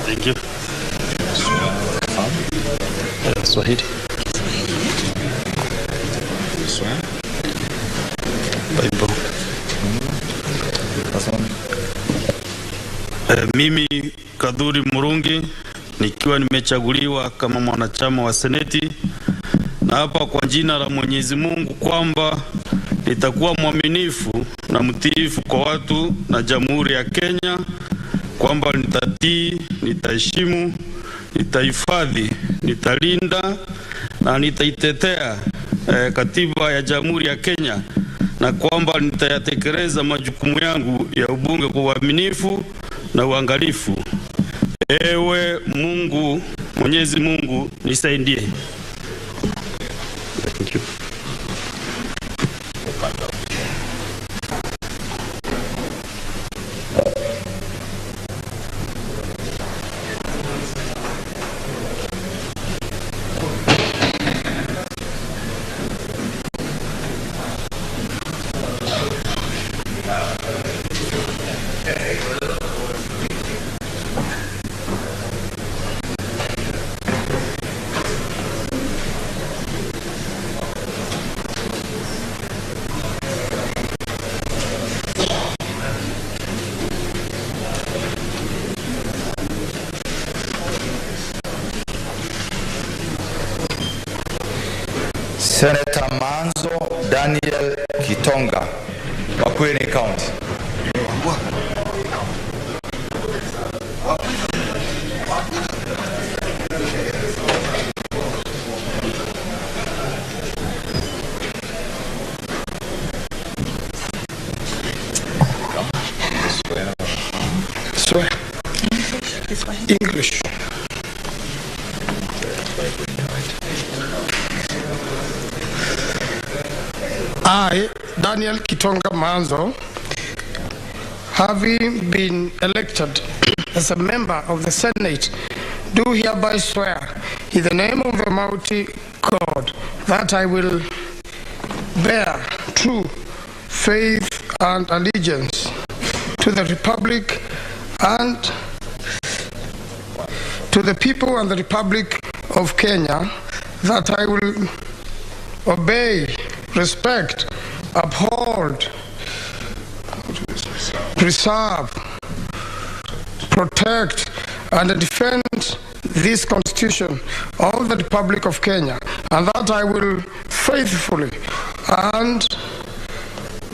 Thank you. Swahili. Bible. Mimi Kaduri Murungi, nikiwa nimechaguliwa kama mwanachama wa Seneti, na hapa kwa jina la Mwenyezi Mungu kwamba nitakuwa mwaminifu na mtiifu kwa watu na Jamhuri ya Kenya, kwamba nitatii, nitaheshimu nitahifadhi, nitalinda na nitaitetea katiba ya Jamhuri ya Kenya, na kwamba nitayatekeleza majukumu yangu ya ubunge kwa uaminifu na uangalifu. Ewe Mungu, Mwenyezi Mungu nisaidie. Thank you. Senator Manzo Daniel Kitonga, Makueni County. Swear. English. I, Daniel Kitonga Manzo, having been elected as a member of the Senate, do hereby swear in the name of the Almighty God that I will bear true faith and allegiance to the Republic and to the people and the Republic of Kenya, that I will obey, respect, uphold, preserve, protect, and defend this Constitution of the Republic of Kenya, and that I will faithfully and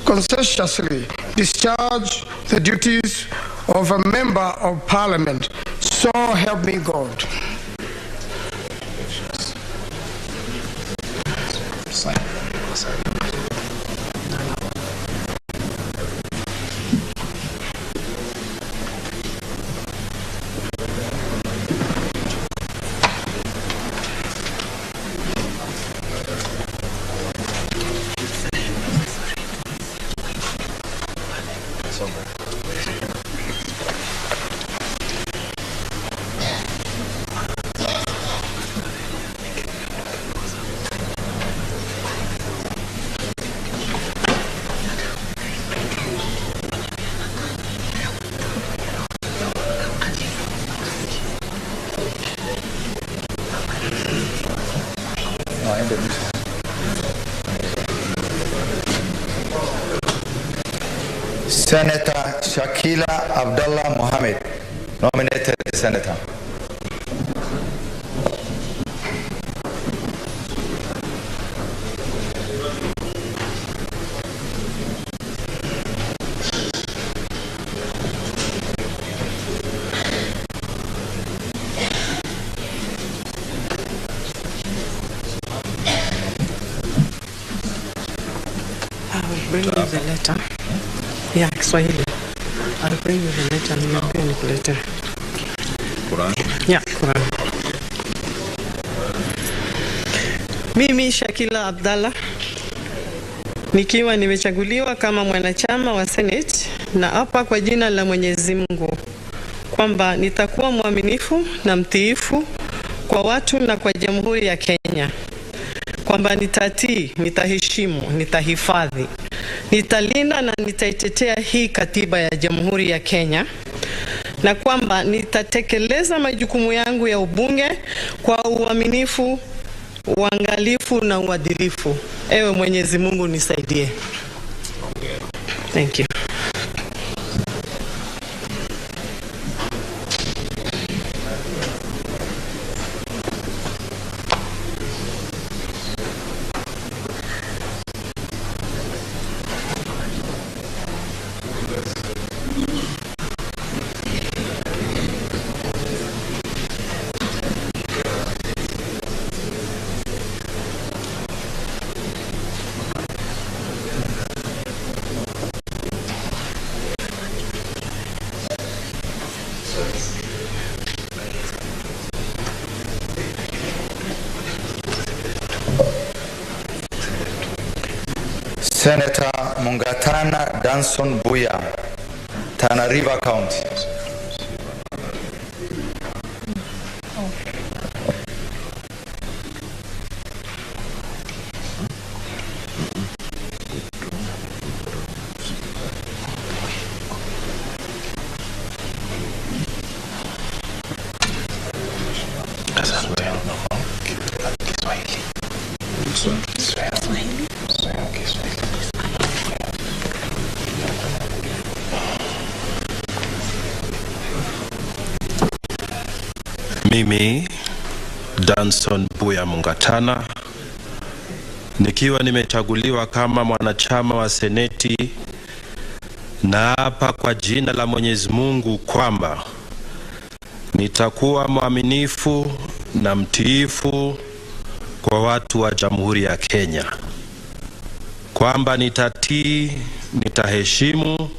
conscientiously discharge the duties of a member of Parliament. So help me God. Senator Shakila Abdullah Mohammed, nominated Senator. I will bring you the letter. Yeah, Kiswahili. I'll bring you the letter and you'll be on the letter. Quran? Yeah, Quran. Mimi Shakila Abdallah, nikiwa nimechaguliwa kama mwanachama wa Senate, na hapa kwa jina la Mwenyezi Mungu kwamba nitakuwa mwaminifu na mtiifu kwa watu na kwa Jamhuri ya Kenya, kwamba nitatii, nitaheshimu, nitahifadhi, nitalinda na nitaitetea hii katiba ya Jamhuri ya Kenya, na kwamba nitatekeleza majukumu yangu ya ubunge kwa uaminifu, uangalifu na uadilifu. Ewe Mwenyezi Mungu nisaidie. Thank you. Senator Mungatana Danson Buya, Tana River County. Mimi Danson Buya Mungatana, nikiwa nimechaguliwa kama mwanachama wa Seneti, na hapa kwa jina la Mwenyezi Mungu kwamba nitakuwa mwaminifu na mtiifu kwa watu wa Jamhuri ya Kenya, kwamba nitatii, nitaheshimu,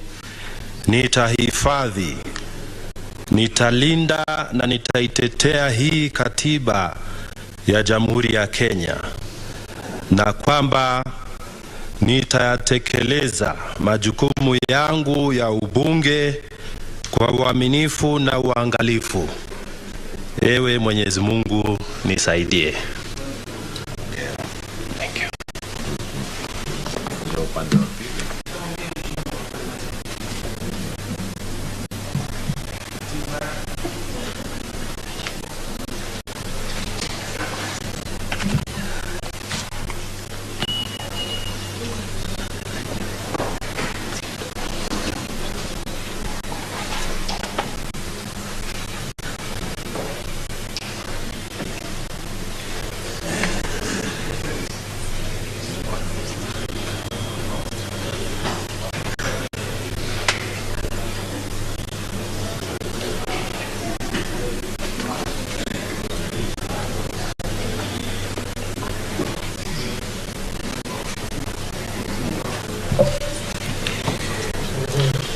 nitahifadhi, nitalinda na nitaitetea hii katiba ya Jamhuri ya Kenya, na kwamba nitayatekeleza majukumu yangu ya ubunge kwa uaminifu na uangalifu. Ewe Mwenyezi Mungu nisaidie. Thank you.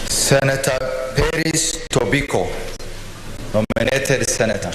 Senator Paris Tobiko, nominated senator.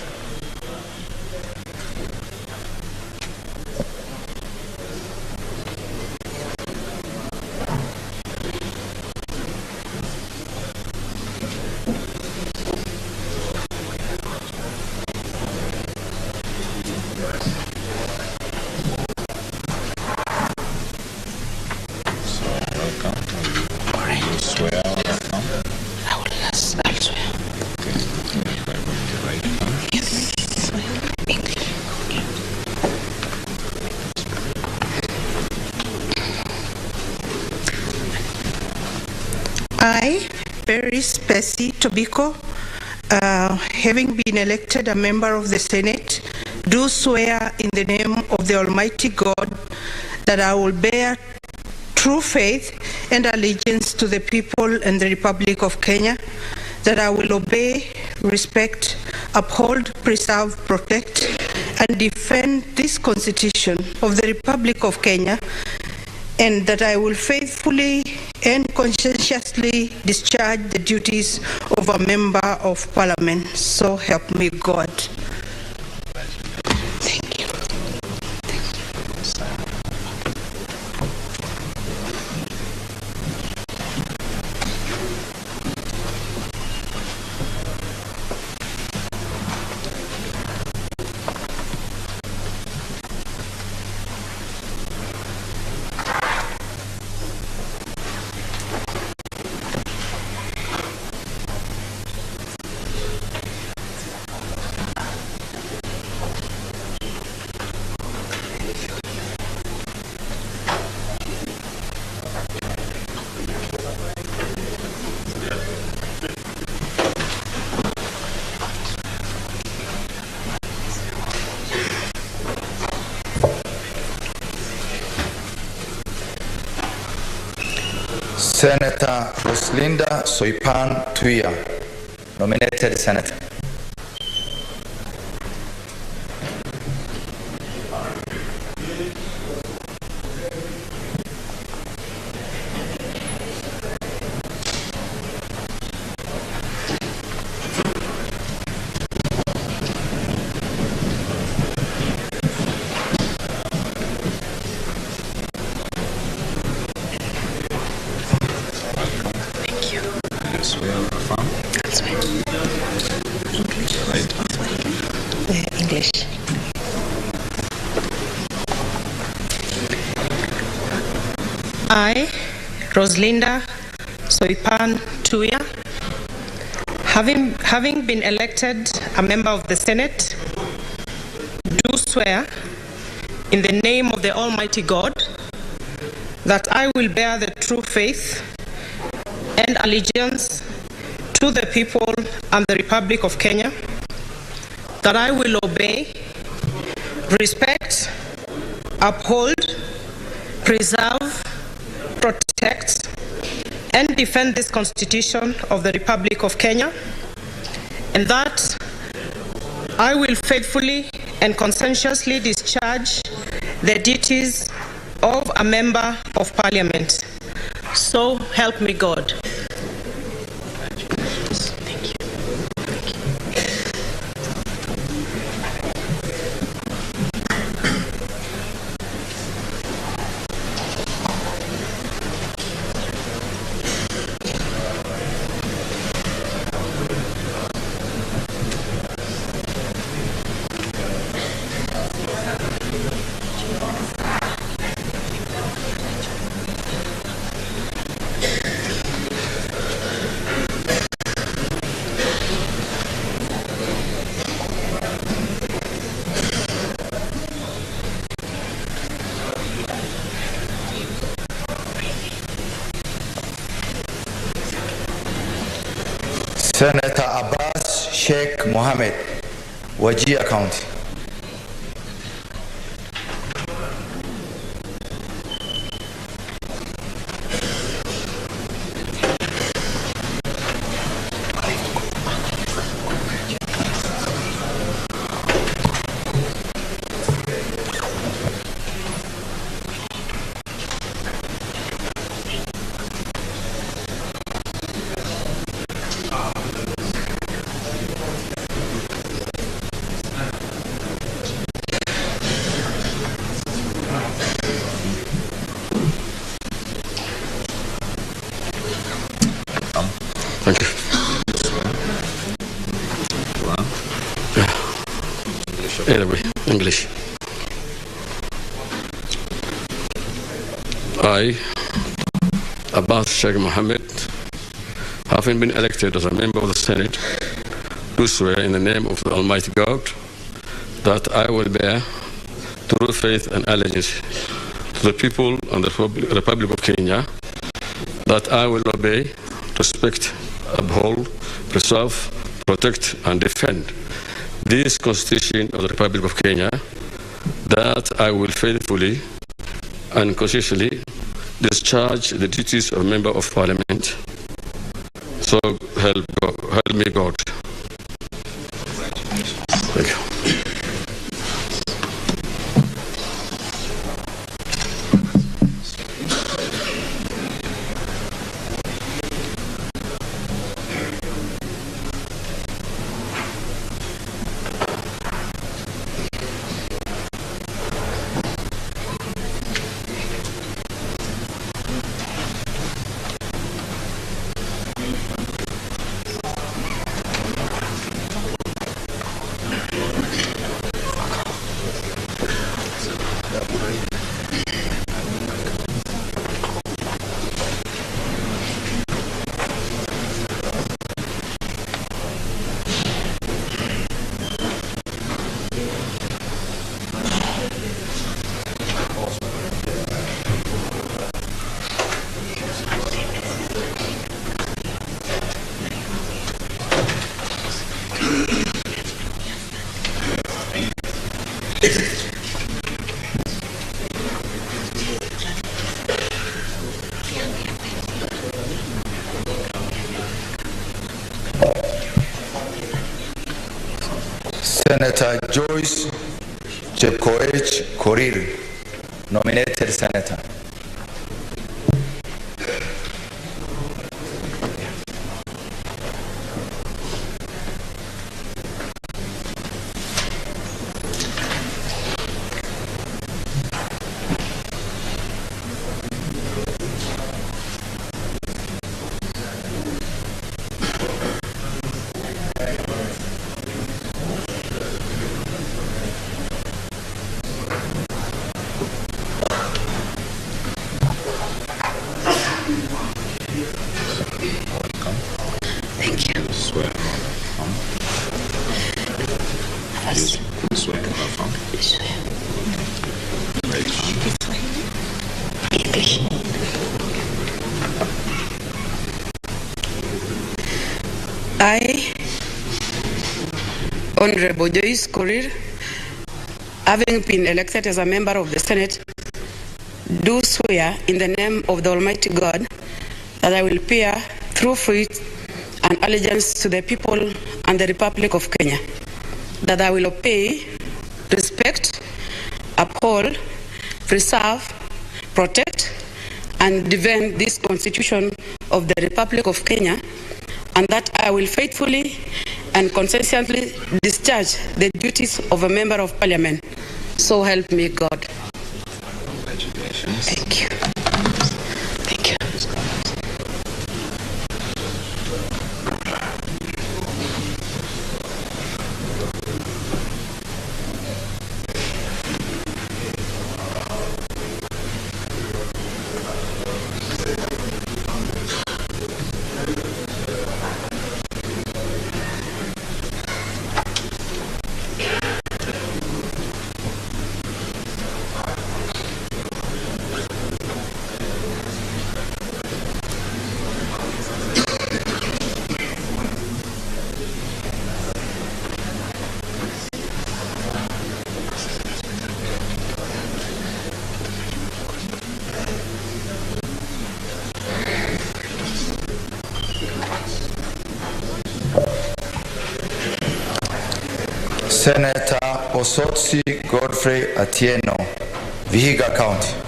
I, Paris Percy Tobiko, having been elected a member of the Senate, do swear in the name of the Almighty God that I will bear true faith and allegiance to the people and the Republic of Kenya, that I will obey, respect, uphold, preserve, protect, and defend this Constitution of the Republic of Kenya, and that I will faithfully and conscientiously discharge the duties of a member of Parliament. So help me God. Thank you. Senator Roslinda Soipan Tuya, nominated senator. English. I, Rosalinda Soipan Tuya, having been elected a member of the Senate, do swear in the name of the Almighty God that I will bear the true faith and allegiance to the people and the Republic of Kenya, that I will obey, respect, uphold, preserve, protect, and defend this Constitution of the Republic of Kenya, and that I will faithfully and conscientiously discharge the duties of a member of Parliament. So help me God. Senator Abbas Sheikh Mohammed, Wajir County. Thank you. Anyway, English. I, Abbas Sheikh Mohammed, having been elected as a member of the Senate, do swear in the name of the Almighty God that I will bear true faith and allegiance to the people and the Republic of Kenya, that I will obey, respect, uphold, preserve, protect, and defend this Constitution of the Republic of Kenya, that I will faithfully and conscientiously discharge the duties of Member of Parliament. So help me God. Thank you. Senator Joyce Chepkoech Korir, nominated Senator. Abbas. English. I, Honorable Joyce Korir, having been elected as a member of the Senate, do swear in the name of the Almighty God that I will bear true faith and allegiance to the people and the Republic of Kenya, that I will obey, respect, uphold, preserve, protect, and defend this Constitution of the Republic of Kenya, and that I will faithfully and consistently discharge the duties of a member of Parliament. So help me God. Congratulations. Thank you. Thank you. Senator Osotsi Godfrey Atieno, Vihiga County.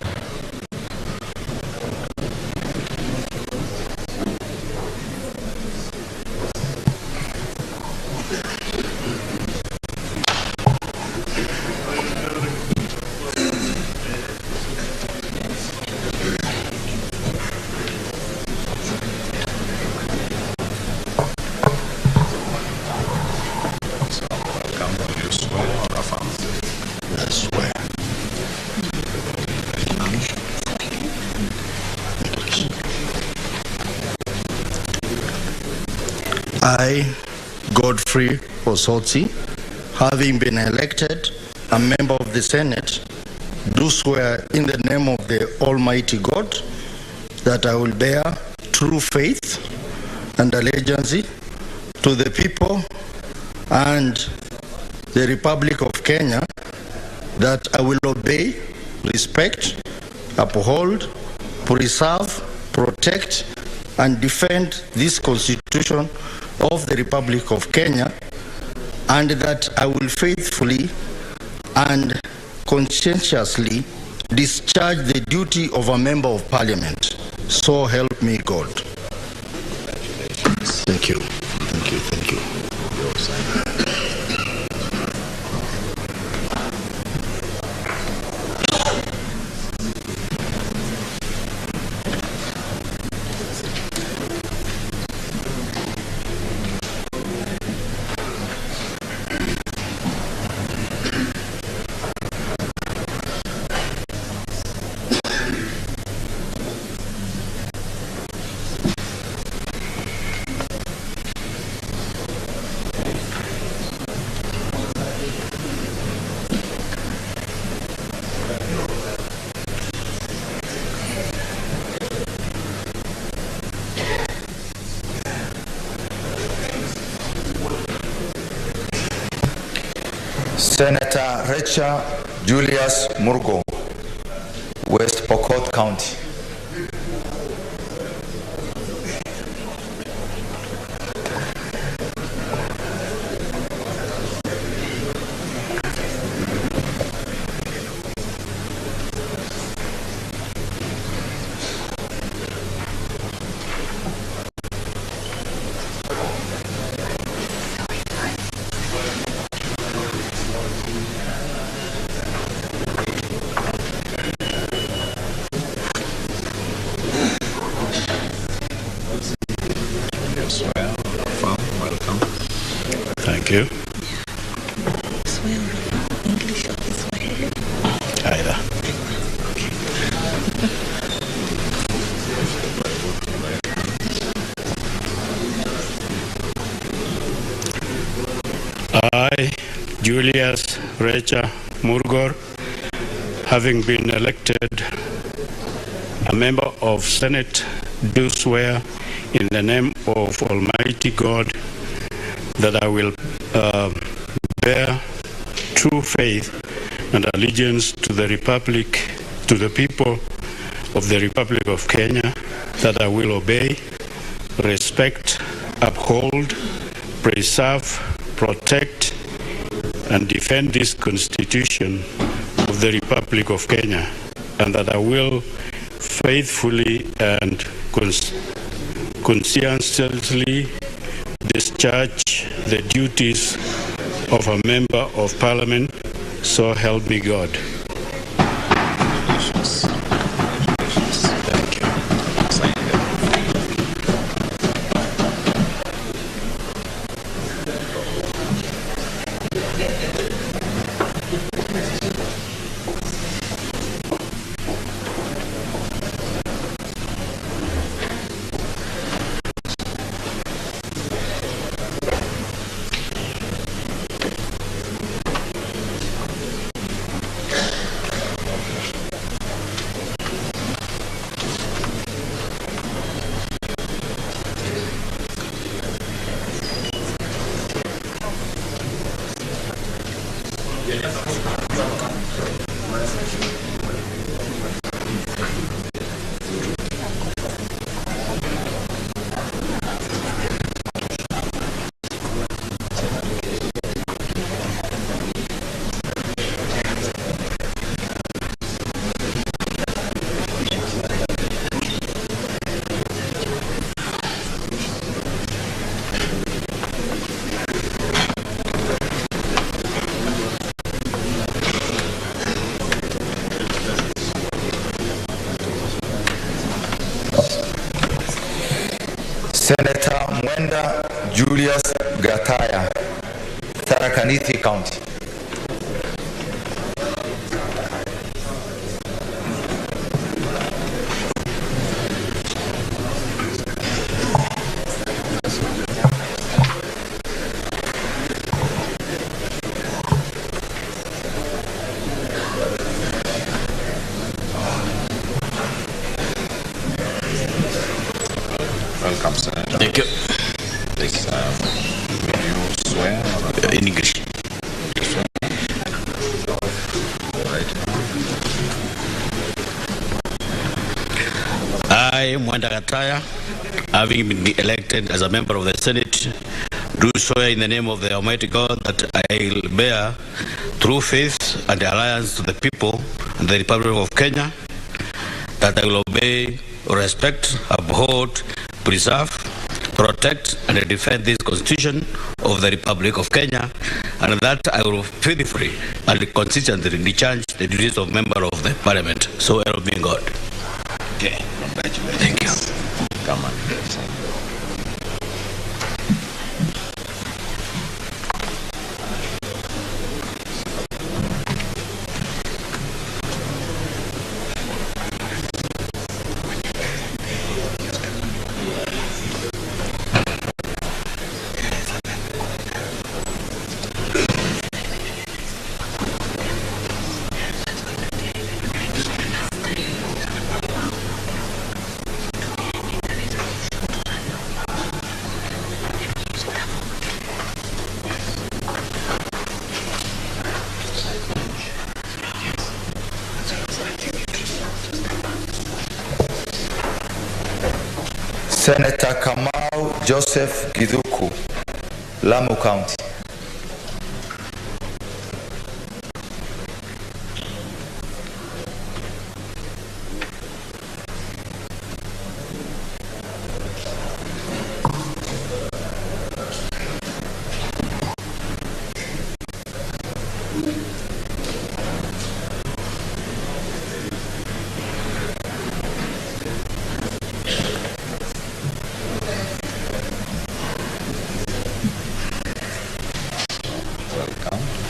I, Godfrey Osotsi, having been elected a member of the Senate, do swear in the name of the Almighty God that I will bear true faith and allegiance to the people and the Republic of Kenya, that I will obey, respect, uphold, preserve, protect, and defend this Constitution of the Republic of Kenya, and that I will faithfully and conscientiously discharge the duty of a member of Parliament. So help me God. Thank you. Thank you. Thank you. Senator Recha Julius Murgo, West Pokot County. Thank you. English or Kiswahili? Either. I, Julius Recha Murgor, having been elected a member of Senate, do swear in the name of Almighty God that I will bear true faith and allegiance to the Republic, to the people of the Republic of Kenya, that I will obey, respect, uphold, preserve, protect, and defend this Constitution of the Republic of Kenya, and that I will faithfully and conscientiously discharge the duties of a member of Parliament, so help me God. Senator Mwenda Julius Gataya, Tharaka Nithi County. Welcome, Senator. Thank you. Please, will you swear? In English. Right. I, Mwenda Gataya, having been elected as a member of the Senate, do swear in the name of the Almighty God that I will bear true faith and alliance to the people and the Republic of Kenya, that I will obey, respect, uphold, preserve, protect, and defend this Constitution of the Republic of Kenya, and that I will faithfully and consistently discharge the duties of member of the Parliament. So help me God. Okay, congratulations. Thank you. Come on. Senator Kamau Joseph Githuku, Lamu County.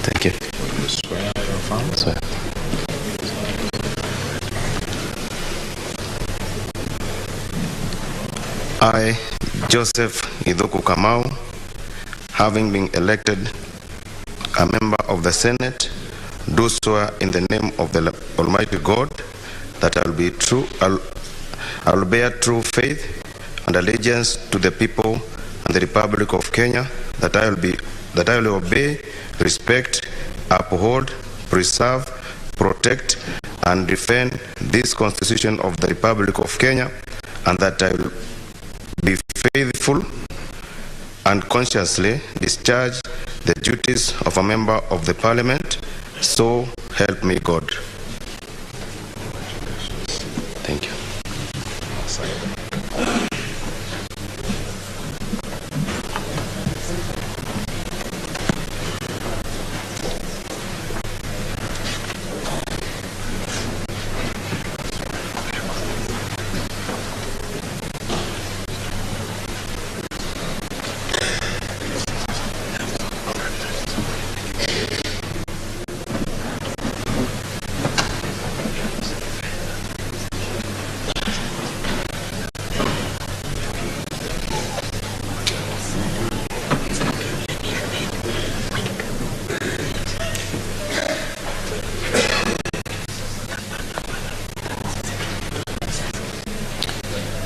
Thank you. Will you swear or affirm? Swear. I, Joseph Idhuku Kamau, having been elected a member of the Senate, do swear in the name of the Almighty God that I will bear true faith and allegiance to the people and the Republic of Kenya, that I will obey, respect, uphold, preserve, protect, and defend this Constitution of the Republic of Kenya, and that I will be faithful and consciously discharge the duties of a member of the Parliament. So help me God. Thank you.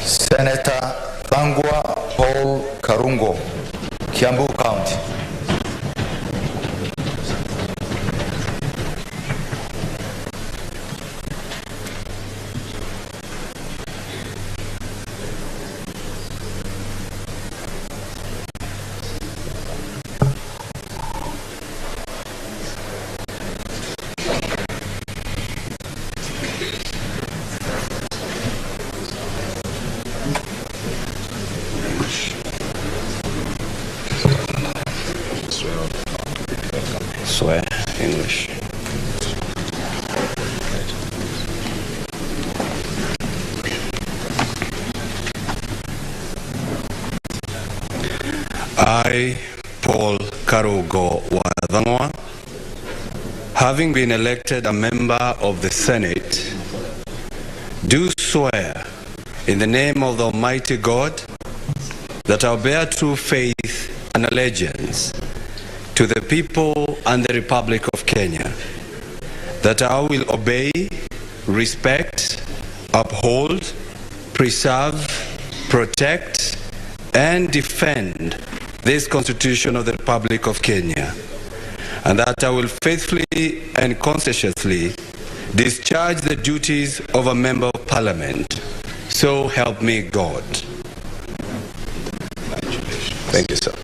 Senator Bangwa Paul Karungo, Kiambu County. Swear English. I, Paul Karugo Wadhangwa, having been elected a member of the Senate, do swear in the name of the Almighty God that I will bear true faith and allegiance to the people and the Republic of Kenya, that I will obey, respect, uphold, preserve, protect, and defend this Constitution of the Republic of Kenya, and that I will faithfully and conscientiously discharge the duties of a member of Parliament. So help me God. Thank you, sir.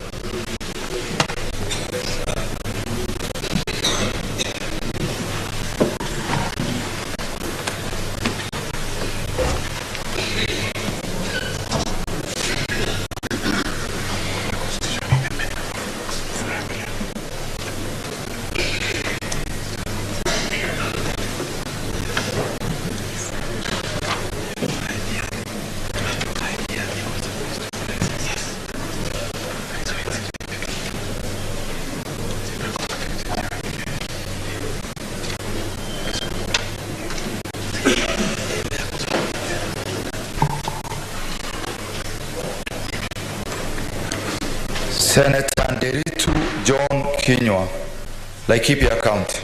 Senator Nderitu John Kinyua, Laikipia County.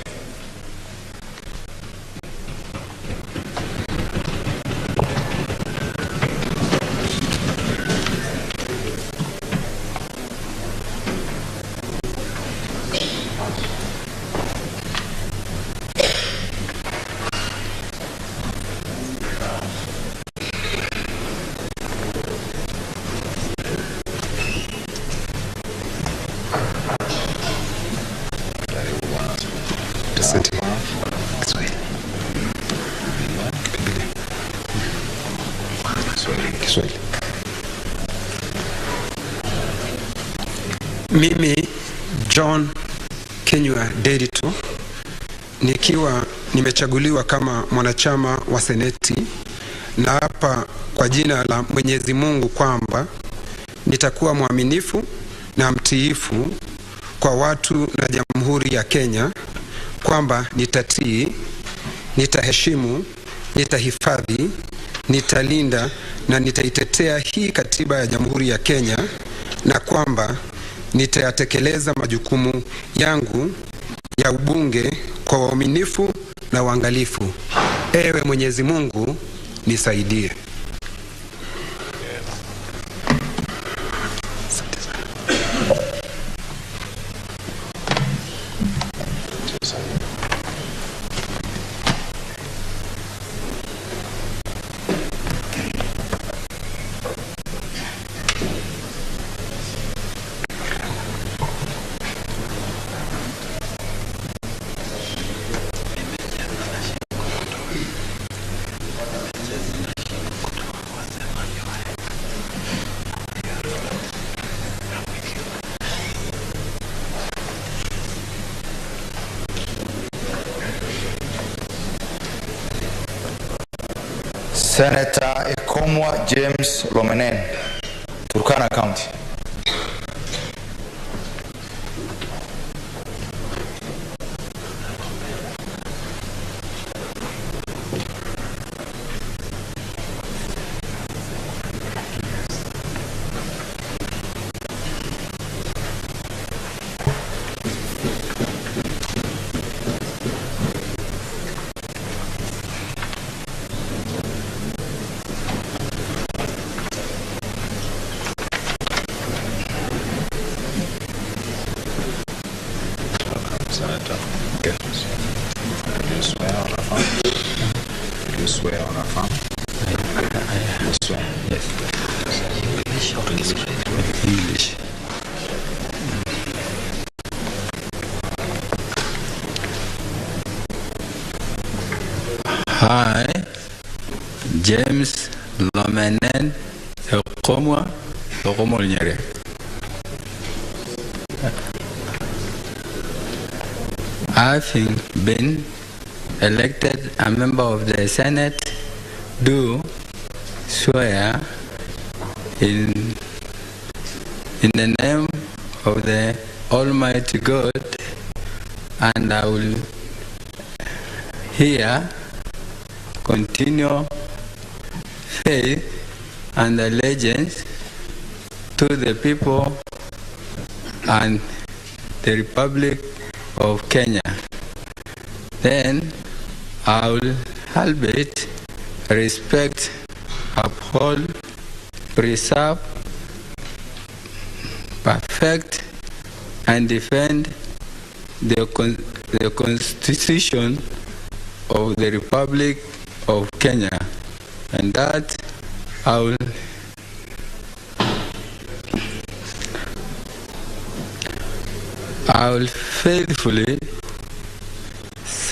Mimi John Kinyua Nderitu nikiwa nimechaguliwa kama mwanachama wa Seneti, na hapa kwa jina la Mwenyezi Mungu kwamba nitakuwa mwaminifu na mtiifu kwa watu na Jamhuri ya Kenya, kwamba nitatii, nitaheshimu, nitahifadhi, nitalinda na nitaitetea hii katiba ya Jamhuri ya Kenya, na kwamba nitayatekeleza majukumu yangu ya ubunge kwa uaminifu na uangalifu. Ewe Mwenyezi Mungu nisaidie. Senator Ekomwa James Lomenen, Turkana County. Senator, okay. Do you swear or affirm? Do you swear or affirm? I swear. Yes. English or English? I, James Lomenen Ekomwa Nyere, having been elected a member of the Senate, do swear in the name of the Almighty God, and I will here continue faith and allegiance to the people and the Republic of Kenya. Then I will albeit respect, uphold, preserve, perfect, and defend the Constitution of the Republic of Kenya, and that I will faithfully,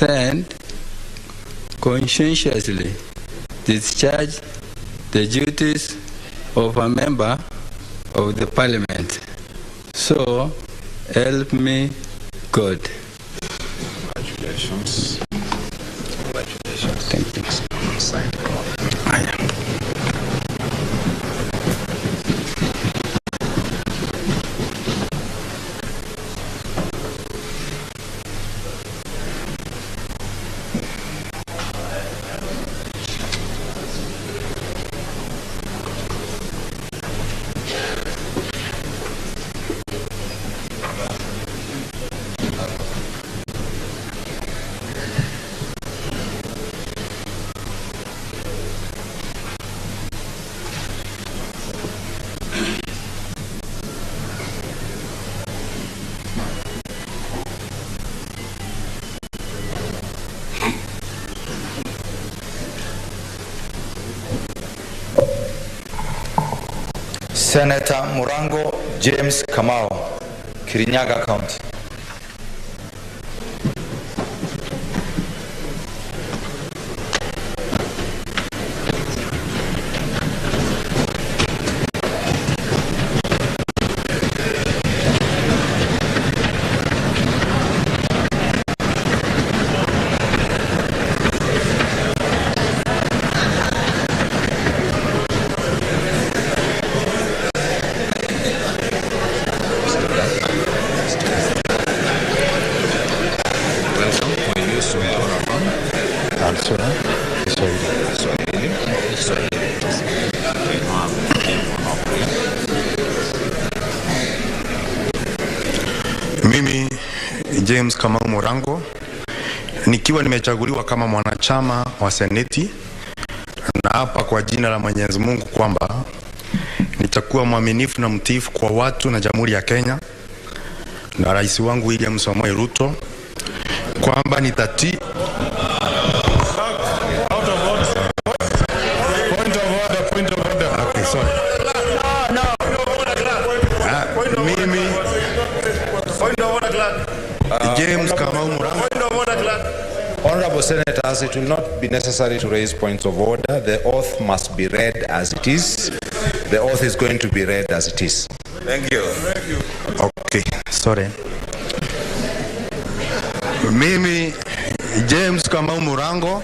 and conscientiously discharge the duties of a member of the Parliament. So help me God. Congratulations. Congratulations. Thank you. Sign. Senator Murango James Kamau, Kirinyaga County. Mimi James Kamau Murango, nikiwa nimechaguliwa kama mwanachama wa Seneti, na hapa kwa jina la Mwenyezi Mungu kwamba nitakuwa mwaminifu na mtiifu kwa watu na Jamhuri ya Kenya na rais wangu William Samoei Ruto, kwamba nitatii James Kamau Murango. Honorable Senators, it will not be necessary to raise points of order. The oath must be read as it is. The oath is going to be read as it is. Thank you. Okay, sorry. Mimi James Kamau Murango,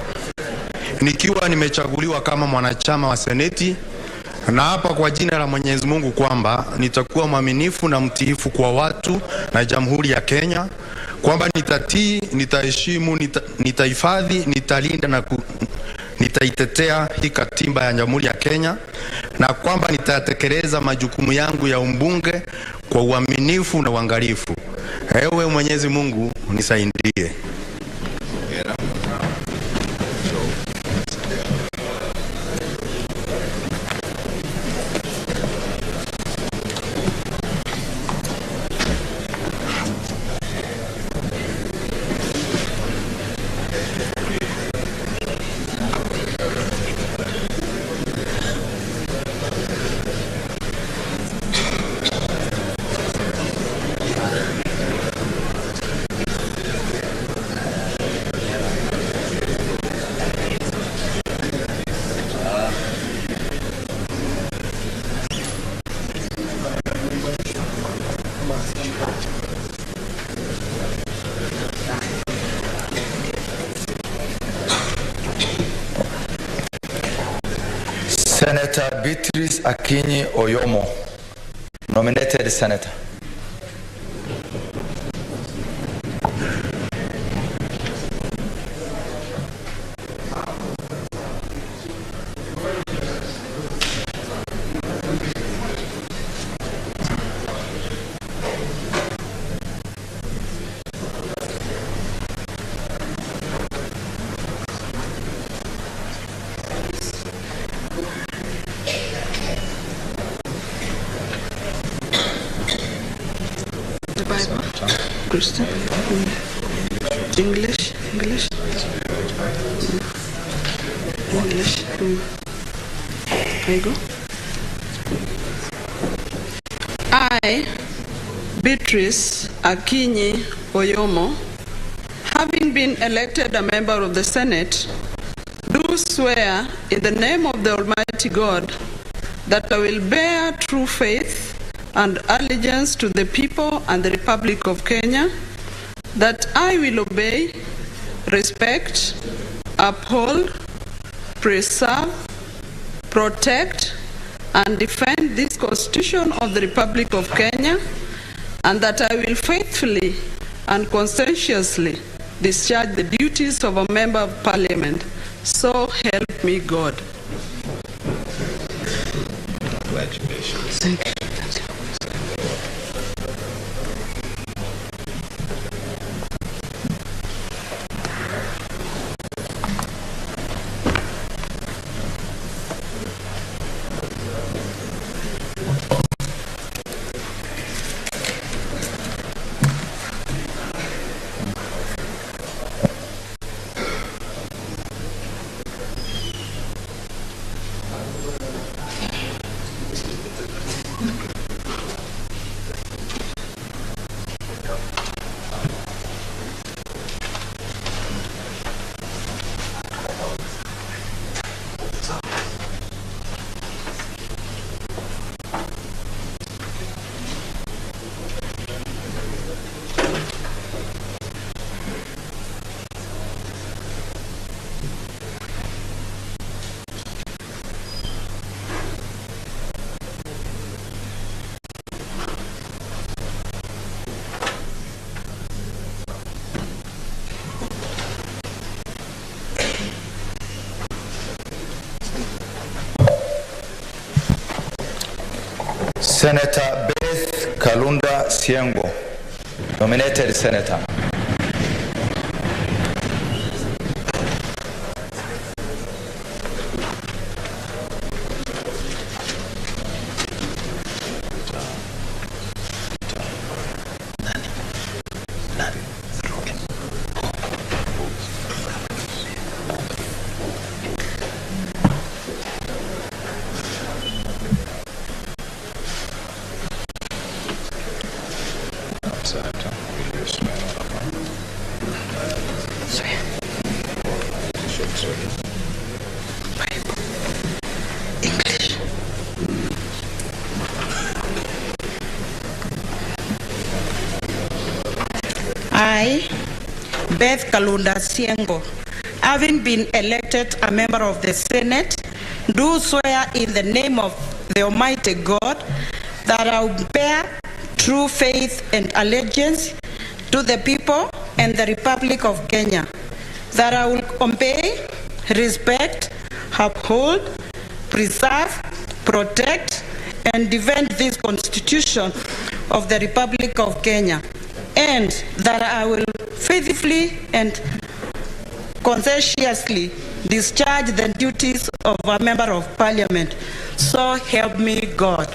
nikiwa nimechaguliwa kama mwanachama wa Seneti, na hapa kwa jina la Mwenyezi Mungu kwamba nitakuwa mwaminifu na mtiifu kwa watu na Jamhuri ya Kenya, kwamba nitatii, nitaheshimu, nitahifadhi, nitalinda na nitaitetea hii katiba ya Jamhuri ya Kenya, na kwamba nitatekeleza majukumu yangu ya umbunge kwa uaminifu na uangalifu. Ewe Mwenyezi Mungu unisaidie. Senator Beatrice Akinyi Oyomo, nominated senator. Christian. English. English. There you go. I, Beatrice Akinyi Oyomo, having been elected a member of the Senate, do swear in the name of the Almighty God that I will bear true faith and allegiance to the people and the Republic of Kenya, that I will obey, respect, uphold, preserve, protect, and defend this Constitution of the Republic of Kenya, and that I will faithfully and conscientiously discharge the duties of a member of Parliament. So help me God. Congratulations. Thank you. Senator Beth Kalunda Siengo, nominated senator. Beth Kalunda Siengo, having been elected a member of the Senate, do swear in the name of the Almighty God that I will bear true faith and allegiance to the people and the Republic of Kenya, that I will obey, respect, uphold, preserve, protect, and defend this Constitution of the Republic of Kenya, and that I will faithfully and conscientiously discharge the duties of a member of Parliament. So help me God.